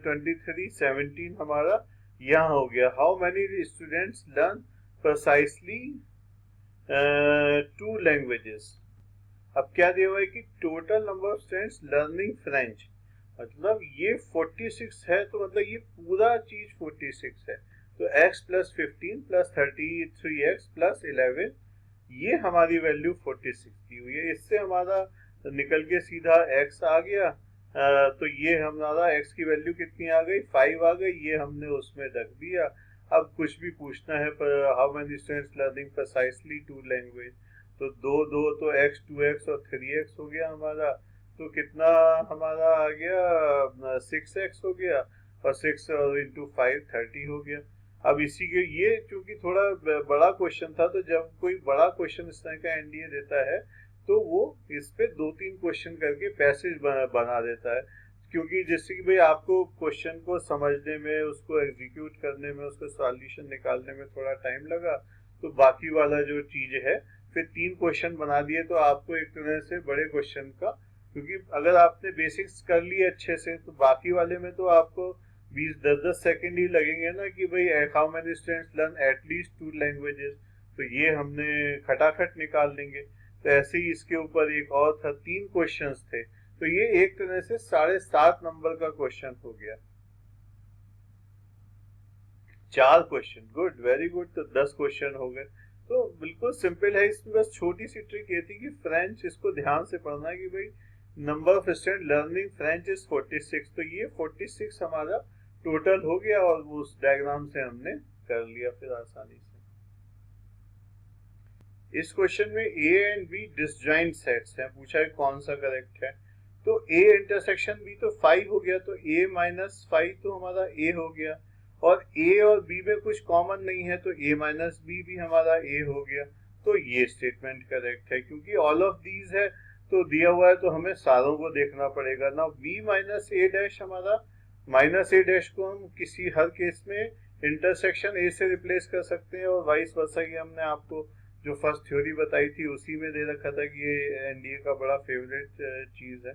23, 17 हमारा यहाँ हो गया। How many students learn precisely 2 languages. अब क्या दिया हुआ है कि total number of students learning French, मतलब ये 46 है, तो मतलब ये पूरा चीज 46 है। तो x plus 15 plus 33x plus 11, ये हमारी वैल्यू 46 की हुई है। इससे हमारा निकल के सीधा x आ गया। तो ये हमारा x की वैल्यू कितनी आ गई, 5 आ गई, ये हमने उसमें रख दिया। अब कुछ भी पूछना है, how many students learning precisely 2 language, तो 2 तो x 2x और 3x हो गया हमारा। तो कितना हमारा आ गया 6x हो गया, और 6 और इंटू 5 30 हो गया। अब इसी के ये चूंकि थोड़ा बड़ा क्वेश्चन था, तो जब कोई बड़ा क्वेश्चन इस तरह का एनडीए देता है तो वो इस पे 2-3 क्वेश्चन करके पैसेज बना देता है, क्योंकि जिससे कि भाई आपको क्वेश्चन को समझने में, उसको एग्जीक्यूट करने में, उसका सॉल्यूशन निकालने में थोड़ा टाइम लगा, तो बाकी वाला जो चीज है फिर 3 क्वेश्चन बना दिए तो आपको एक तरह से बड़े क्वेश्चन का, क्योंकि अगर आपने बेसिक्स कर लिए अच्छे से तो बाकी वाले में तो आपको 20-10 सेकंड ही लगेंगे ना कि भाई how many students learn at least 2 languages, तो ये हमने खटाखट निकाल लेंगे। तो ऐसे ही इसके ऊपर एक और था, 3 क्वेश्चंस थे, तो ये एक तरह से 7.5 नंबर का क्वेश्चन हो गया। 4 क्वेश्चन, गुड, वेरी गुड, तो 10 क्वेश्चन हो गए। तो बिल्कुल सिंपल है। इसमें बस छोटी सी ट्रिक ये थी कि फ्रेंच इसको ध्यान से पढ़ना है कि भाई number of student learning French is 46, तो ये 46 हमारा टोटल हो गया और वो उस डायग्राम से हमने कर लिया फिर आसानी से। इस क्वेश्चन में A and B disjoint sets हैं, पूछा है कौन सा करेक्ट है। तो A इंटरसेक्शन B तो 5 हो गया, तो A माइनस 5 तो हमारा A हो गया, और ए और बी में कुछ कॉमन नहीं है, तो ए माइनस बी भी हमारा ए हो गया। तो ये स्टेटमेंट करेक्ट है, क्योंकि ऑल ऑफ दीज है तो दिया हुआ है तो हमें सारों को देखना पड़ेगा ना। बी माइनस ए डैश हमारा, माइनस ए डैश को हम किसी हर केस में इंटरसेक्शन ए से रिप्लेस कर सकते हैं, और वाइस वर्सा, ये हमने आपको जो फर्स्ट थ्योरी बताई थी उसी में दे रखा था कि ये एनडीए का बड़ा फेवरेट चीज है।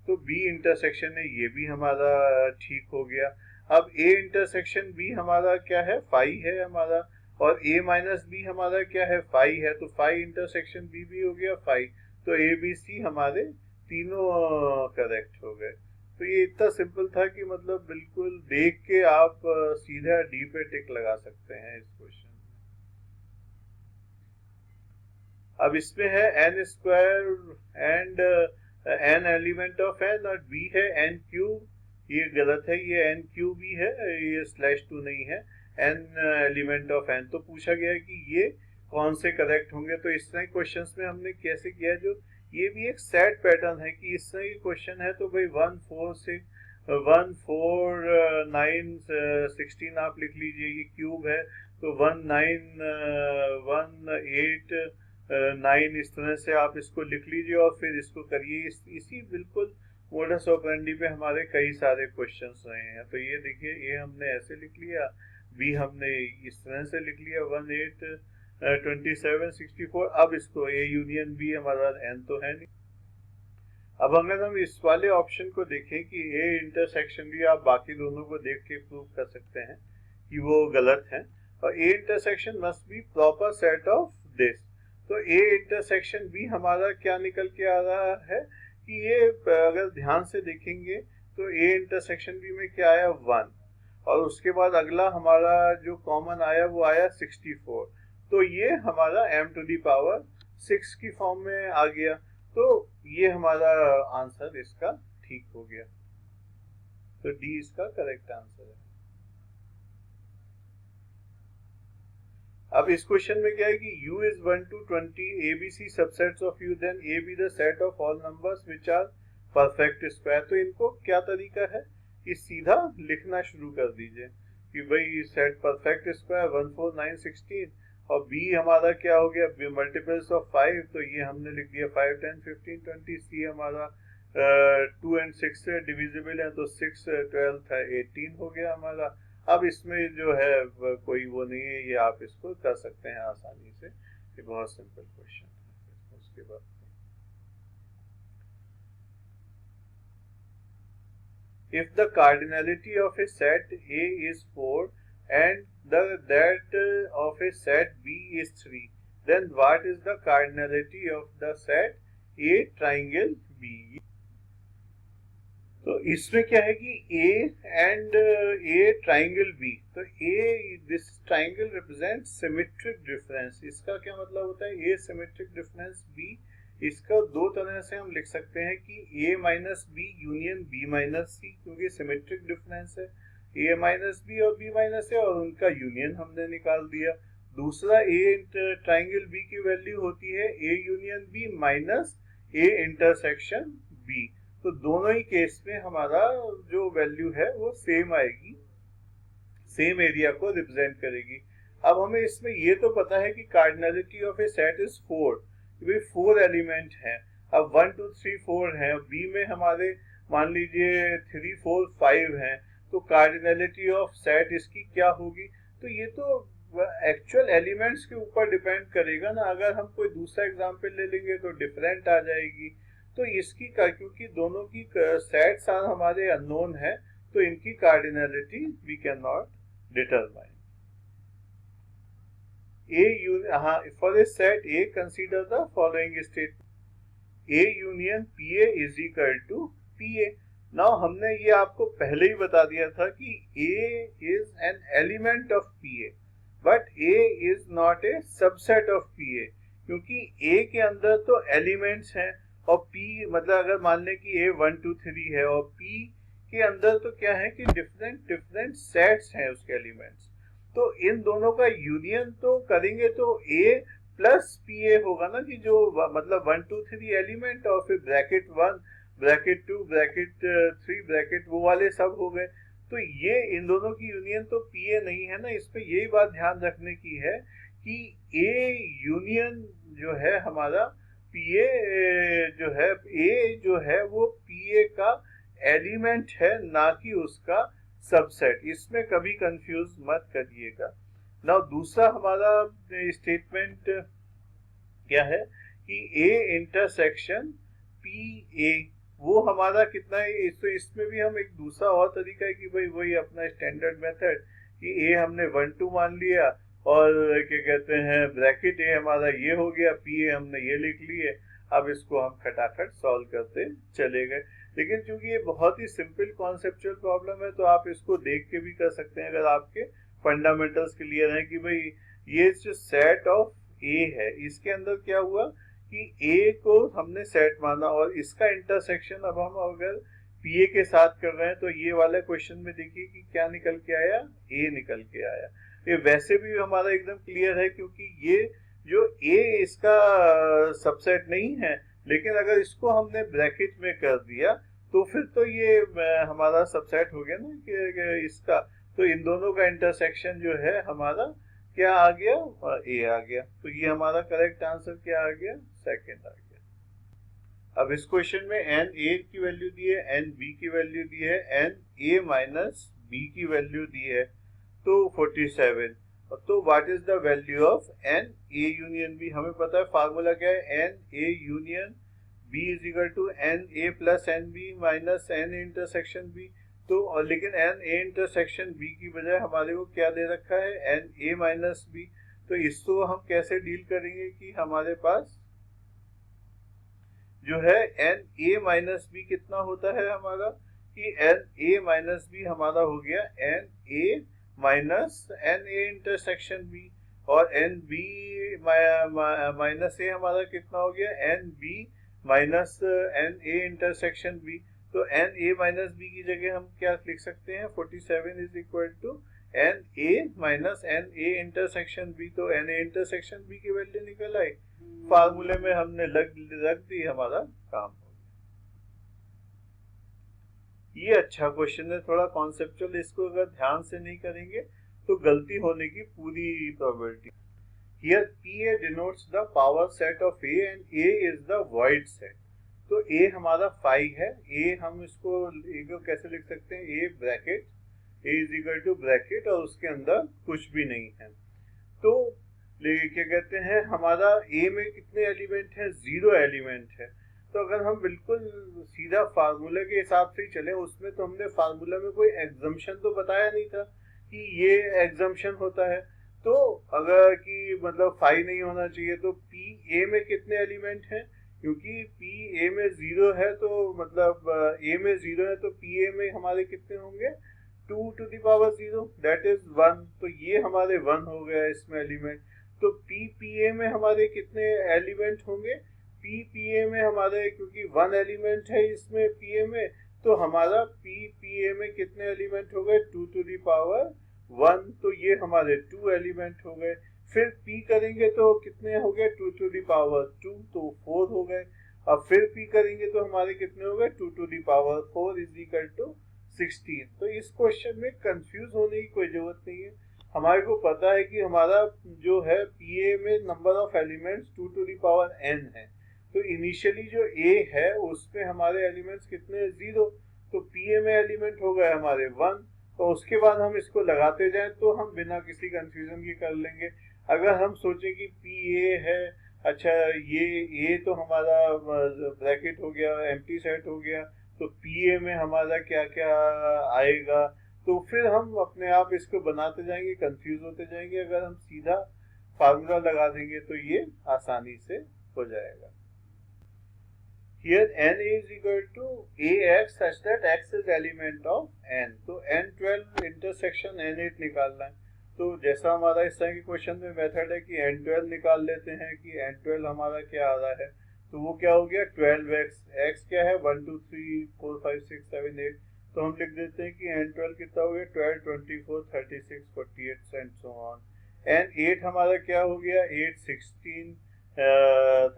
तो बी इंटरसेक्शन है, ये भी हमारा ठीक हो गया। अब ए इंटरसेक्शन बी हमारा क्या है, फाई है हमारा, और ए माइनस बी हमारा क्या है, फाई है। तो फाई इंटरसेक्शन बी भी हो गया फाई। तो ए बी सी हमारे तीनों करेक्ट हो गए। तो ये इतना सिंपल था कि मतलब बिल्कुल देख के आप सीधा डी पे टिक लगा सकते हैं इस क्वेश्चन। अब इसमें है n square and n element of n, और बी है एन क्यूब। ये गलत है, ये एन क्यूब ही है, ये /2 नहीं है। एन एलिमेंट ऑफ एन, तो पूछा गया है कि ये कौन से करेक्ट होंगे। तो इस तरह के क्वेश्चंस में हमने कैसे किया, जो ये भी एक सेट पैटर्न है कि इस तरह के क्वेश्चन है तो भाई 1 4 6 1 4 9 16 आप लिख लीजिए, ये क्यूब है तो 1 9 1 8 9, इस तरह से आप इसको लिख लीजिए और फिर इसको करिए। इसी बिल्कुल मोडस ऑपरेंडी पे हमारे कई सारे क्वेश्चंस रहे हैं। तो ये देखिए, ये हमने ऐसे लिख लिया, बी हमने इस तरह से लिख लिया 1 8 27 64। अब इसको ए यूनियन बी, हमारा एन तो है नहीं। अब अगर हम इस वाले ऑप्शन को देखें कि ए इंटरसेक्शन भी, आप बाकी दोनों को देख के प्रूव कर सकते हैं कि वो गलत है, और A intersection must be proper set of this. तो ए इंटरसेक्शन बी हमारा क्या निकल के आ रहा है कि ये, अगर ध्यान से देखेंगे तो ए इंटरसेक्शन बी में क्या आया 1, और उसके बाद अगला हमारा जो कॉमन आया वो आया 64। तो ये हमारा m टू दी पावर 6 की फॉर्म में आ गया। तो ये हमारा आंसर इसका ठीक हो गया। तो डी इसका करेक्ट आंसर है। अब इस क्वेश्चन में क्या है कि u is 1 to 20 abc subsets of u, then a be the set of all numbers which are perfect square। तो इनको क्या तरीका है कि सीधा लिखना शुरू कर दीजिए कि भाई सेट परफेक्ट स्क्वायर 1 4 9 16, और b हमारा क्या हो गया, मल्टीपल्स ऑफ 5, तो ये हमने लिख दिया 5 10 15 20। c हमारा 2 and 6 से डिविजिबल है, तो 6 12 था 18 हो गया हमारा। अब इसमें जो है कोई वो नहीं है, ये आप इसको कर सकते हैं आसानी से, ये बहुत सिंपल क्वेश्चन है। उसके बाद if the cardinality of a set A is 4 and that of a set B is 3, then what is the cardinality of the set A triangle B। तो इसमें क्या है कि A and A triangle B, तो A, this triangle represents symmetric difference। इसका क्या मतलब होता है, A symmetric difference B, इसका दो तरह से हम लिख सकते हैं कि A minus B union B minus C, क्योंकि सिमेट्रिक डिफरेंस है, A माइनस बी और B माइनस है, और उनका यूनियन हमने निकाल दिया। दूसरा A ट्राइंगल B की वैल्यू होती है A union B minus A intersection B। तो दोनों ही केस में हमारा जो वैल्यू है वो सेम आएगी, सेम एरिया को रिप्रेजेंट करेगी। अब हमें इसमें ये तो पता है कि cardinality of a set is 4, way 4 element हैं। अब 1 2 3 4 हैं, बी में हमारे मान लीजिए 3 4 5 हैं, तो कार्डिनलिटी ऑफ सेट इसकी क्या होगी। तो ये तो एक्चुअल एलिमेंट्स के ऊपर डिपेंड करेगा ना। अगर हम कोई दूसरा एग्जांपल ले लेंगे तो डिफरेंट आ जाएगी। तो इसकी क्योंकि दोनों की सेट्स हमारे अननोन है, तो इनकी cardinality we can not determine. For a set A, consider the following statement: A union PA is equal to PA। Now हमने ये आपको पहले ही बता दिया था कि A is an element of PA, but A is not a subset of PA, क्योंकि A के अंदर तो एलिमेंट्स हैं, और P मतलब अगर मान लें कि A 1 2 3 है, और P के अंदर तो क्या है कि डिफरेंट सेट्स हैं उसके एलिमेंट्स। तो इन दोनों का यूनियन तो करेंगे तो A प्लस PA होगा ना, कि जो मतलब 1 2 3 एलिमेंट, और फिर ब्रैकेट 1 ब्रैकेट 2 ब्रैकेट 3 ब्रैकेट वो वाले सब हो गए। तो ये इन दोनों की यूनियन तो पी ए नहीं है ना, इसमें यही बात ध्यान रखने की है कि ए यूनियन जो है हमारा पी ए जो है, ए जो है वो पी ए का एलिमेंट है, ना कि उसका सबसेट। इसमें कभी कंफ्यूज मत करिएगा। नाउ दूसरा हमारा स्टेटमेंट क्या है कि ए इंटरसेक्शन पी ए वो हमारा कितना है। तो इसमें भी हम एक दूसरा और तरीका है कि भाई वही अपना स्टैंडर्ड मेथड कि ए हमने 1 2 मान लिया और क्या कहते हैं ब्रैकेट ए हमारा ये हो गया, पी ए हमने ये लिख लिए, अब इसको हम खटाखट सॉल्व करते चले गए। लेकिन चूंकि ये बहुत ही सिंपल कॉन्सेप्चुअल प्रॉब्लम है तो आप इसको देख के भी कर सकते हैं, अगर आपके फंडामेंटल्स क्लियर हैं कि भाई ये जो सेट ऑफ ए है इसके अंदर क्या हुआ कि ए को हमने सेट माना और इसका इंटरसेक्शन अब हम अगर पी ए के साथ कर रहे हैं तो ये वाला क्वेश्चन में देखिए कि क्या निकल के आया, ए निकल के आया। ये वैसे भी हमारा एकदम क्लियर है क्योंकि ये जो ए इसका सबसेट नहीं है, लेकिन अगर इसको हमने ब्रैकेट में कर दिया तो फिर तो ये हमारा सबसेट हो गया ना कि इसका। तो इन दोनों का इंटरसेक्शन जो है हमारा क्या आ गया, ए आ गया। तो ये हमारा करेक्ट आंसर क्या आ गया, सेकंड आ गया। अब इस क्वेश्चन में एन ए की वैल्यू दी है, एन बी की वैल्यू दी है, एन ए माइनस बी की वैल्यू दी है, तो 47। तो what is the value of n A union B, हमें पता है फार्मूला क्या है, n A union B is equal to n A plus n B minus n intersection B. तो लेकिन एन ए इंटरसेक्शन बी की बजाय हमारे को क्या दे रखा है, एन ए माइनस बी। तो इसको हम कैसे डील करेंगे कि हमारे पास जो है एन ए माइनस बी कितना होता है हमारा, कि एन ए माइनस बी हमारा हो गया n A minus n A intersection B, और एन बी माइनस ए हमारा कितना हो गया, n B minus n A intersection B. तो एन ए माइनस बी की जगह हम क्या लिख सकते हैं, 47 is equal to n A minus n A intersection B. तो एन ए इंटरसेक्शन बी की वैल्यू निकल आई, फार्मूले में हमने रख दी, हमारा काम हो गया। ये अच्छा क्वेश्चन है, थोड़ा कॉन्सेप्चुअल, इसको अगर ध्यान से नहीं करेंगे तो गलती होने की पूरी probability. Here PA denotes the power set of A and A is the void set। तो A हमारा 5 है, A हम इसको कैसे लिख सकते हैं, A bracket A is equal to bracket और उसके अंदर कुछ भी नहीं है। तो क्या कहते हैं हमारा A में कितने एलिमेंट है, 0 एलिमेंट है। तो अगर हम बिल्कुल सीधा फार्मूला के हिसाब से चले, उसमें तो हमने फार्मूला में कोई एग्जम्पशन तो बताया नहीं था कि ये एग्जम्पशन होता है। तो अगर कि मतलब 5 नहीं होना चाहिए, तो पी ए में कितने एलिमेंट हैं, क्योंकि पी ए में 0 है तो मतलब ए में 0 है तो पी ए में हमारे कितने होंगे, 2 to the power 0 that is 1। तो ये हमारे 1 हो गया इसमें एलिमेंट। तो पी ए में हमारे कितने एलिमेंट होंगे, पी ए में हमारे क्योंकि 1 एलिमेंट है इसमें पी ए में, तो हमारा पी ए में कितने एलिमेंट हो गए, 2 टू द पावर 1। तो ये हमारे 2 एलिमेंट हो गए। फिर p करेंगे तो कितने हो गए, 2 टू द पावर 2, तो 4 हो गए। अब फिर p करेंगे तो हमारे कितने हो गए, 2 to the power 4 is equal to 16। तो इस क्वेश्चन में कंफ्यूज होने की कोई जरूरत नहीं है, हमारे को पता है कि हमारा जो है पी ए में number of elements 2 to the power n है। तो इनिशियली जो a है उसमें हमारे एलिमेंट्स कितने, 0। तो पी ए में एलिमेंट हो गए हमारे 1। तो उसके बाद हम इसको लगाते जाएं तो हम बिना किसी कंफ्यूजन के कर लेंगे। अगर हम सोचें कि पी ए है, अच्छा ये ए तो हमारा ब्रैकेट हो गया, एम्प्टी सेट हो गया, तो पी ए में हमारा क्या क्या आएगा, तो फिर हम अपने आप इसको बनाते जाएंगे, कंफ्यूज होते जाएंगे। अगर हम सीधा फार्मूला लगा देंगे तो ये आसानी से हो जाएगा। Here n is equal to ax such that x is element of n। तो n12 इंटरसेक्शन n8 निकालना है। तो जैसा हमारा इस तरह के क्वेश्चन में मेथड है कि n12 निकाल लेते हैं कि n12 हमारा क्या आ रहा है, तो वो क्या हो गया 12x, x क्या है 1 2 3 4 5 6 7 8। तो हम लिख देते हैं कि n12 कितना हो गया 12 24 36 48 एंड सो ऑन। n8 हमारा क्या हो गया 8 16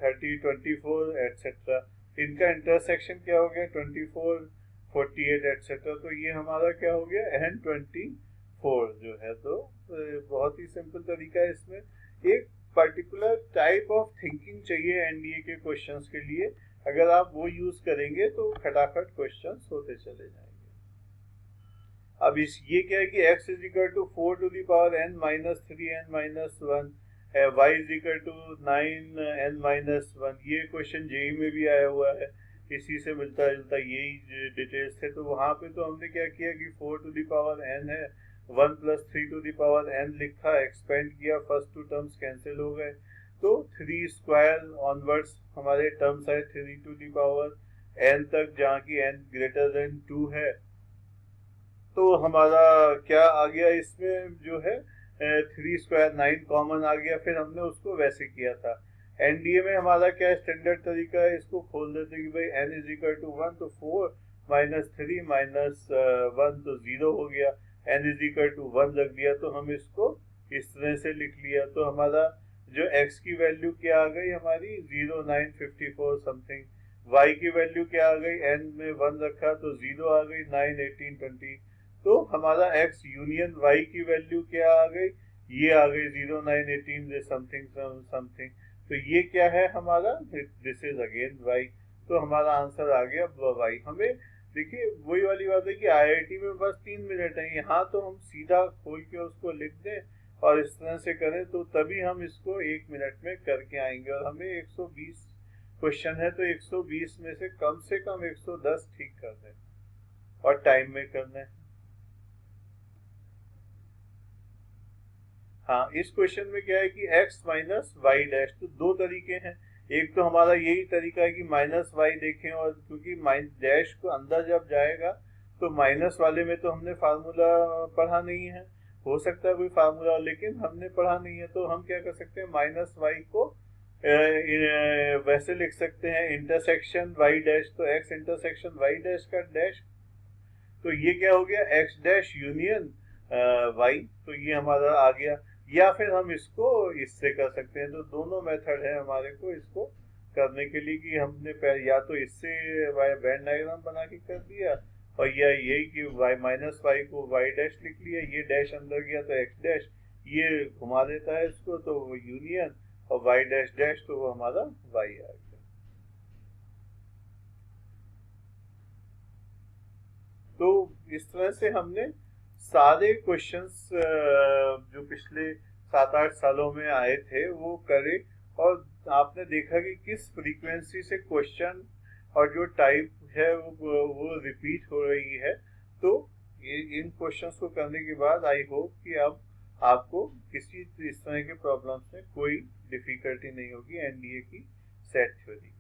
30 24 एटसेट्रा। इनका इंटरसेक्शन क्या हो गया 24 48 एटसेट्रा। तो ये हमारा क्या हो गया, N24 जो है। तो बहुत ही सिंपल तरीका है। इसमें एक पर्टिकुलर टाइप ऑफ थिंकिंग चाहिए एनडीए के क्वेश्चंस के लिए, अगर आप वो यूज करेंगे तो खटाखट क्वेश्चंस होते चले जाएंगे। अब इस ये क्या है कि x is equal to 4 to the power n minus 3n minus 1, y is equal to 9n minus 1। ये क्वेश्चन जेई में भी आया हुआ है, इसी से मिलता जुलता यही डिटेल्स थे। तो वहां पे तो हमने क्या किया कि 4 टू द पावर n है, 1 plus 3 to the power n लिखा, एक्सपेंड किया, फर्स्ट टू टर्म्स कैंसिल हो गए, तो 3 स्क्वायर ऑनवर्ड्स हमारे टर्म्स आए 3 टू द पावर n तक, जहाँ की n ग्रेटर देन 2 है। तो हमारा क्या आ गया इसमें जो है 3 स्क्वायर 9 कॉमन आ गया। फिर हमने उसको वैसे किया था। एनडीए में हमारा क्या स्टैंडर्ड तरीका है, इसको खोल देते कि भाई n इज इक्वल टू 1, तो 4 माइनस 3 माइनस 1 तो 0 हो गया, n इज इक्वल टू 1 रख दिया, तो हम इसको इस तरह से लिख लिया। तो हमारा जो x की वैल्यू क्या आ गई हमारी 0954 समथिंग, y की वैल्यू क्या आ गई, n में 1 रखा तो 0 आ गई, 9 18 20। तो हमारा x यूनियन y की वैल्यू क्या आ गई, ये आ गई 0918 समथिंग समथिंग। तो ये क्या है हमारा, दिस इज अगेन y। तो हमारा आंसर आ गया y। हमें देखिए वही वाली बात है कि आईआईटी में बस 3 मिनट है, यहाँ तो हम सीधा खोल के उसको लिख दें और इस तरह से करें, तो तभी हम इसको 1 मिनट में करके आएंगे। और हमें 120 क्वेश्चन है, तो 120 में से कम 110 ठीक कर दें और टाइम में करना है। हाँ, इस क्वेश्चन में क्या है कि x माइनस वाई डैश, तो दो तरीके हैं। एक तो हमारा यही तरीका है कि माइनस वाई देखें, और क्योंकि डैश को अंदर जब जाएगा तो माइनस वाले में तो हमने फार्मूला पढ़ा नहीं है, हो सकता है कोई फार्मूला, लेकिन हमने पढ़ा नहीं है। तो हम क्या कर सकते हैं, माइनस वाई को वैसे लिख सकते हैं इंटरसेक्शन वाई डैश, तो x इंटरसेक्शन वाई डैश का डैश, तो ये क्या हो गया x डैश यूनियन y। तो ये हमारा आ गया। या फिर हम इसको इससे कर सकते हैं। तो दोनों मेथड है हमारे को इसको करने के लिए, कि हमने या तो इससे वेन डायग्राम बना के कर दिया, और या यही कि y माइनस वाई को y डैश लिख लिया, ये डैश अंदर गया तो x डैश, ये घुमा देता है इसको तो वो यूनियन, और y डैश डैश तो वो हमारा y आ गया। तो इस तरह से हमने सारे क्वेश्चंस जो पिछले 7-8 सालों में आए थे वो करे, और आपने देखा कि किस फ्रीक्वेंसी से क्वेश्चन और जो टाइप है वो रिपीट हो रही है। तो इन क्वेश्चंस को करने के बाद आई होप कि अब आपको किसी इस तरह के प्रॉब्लम्स में कोई डिफिकल्टी नहीं होगी एनडीए की सेट थ्योरी।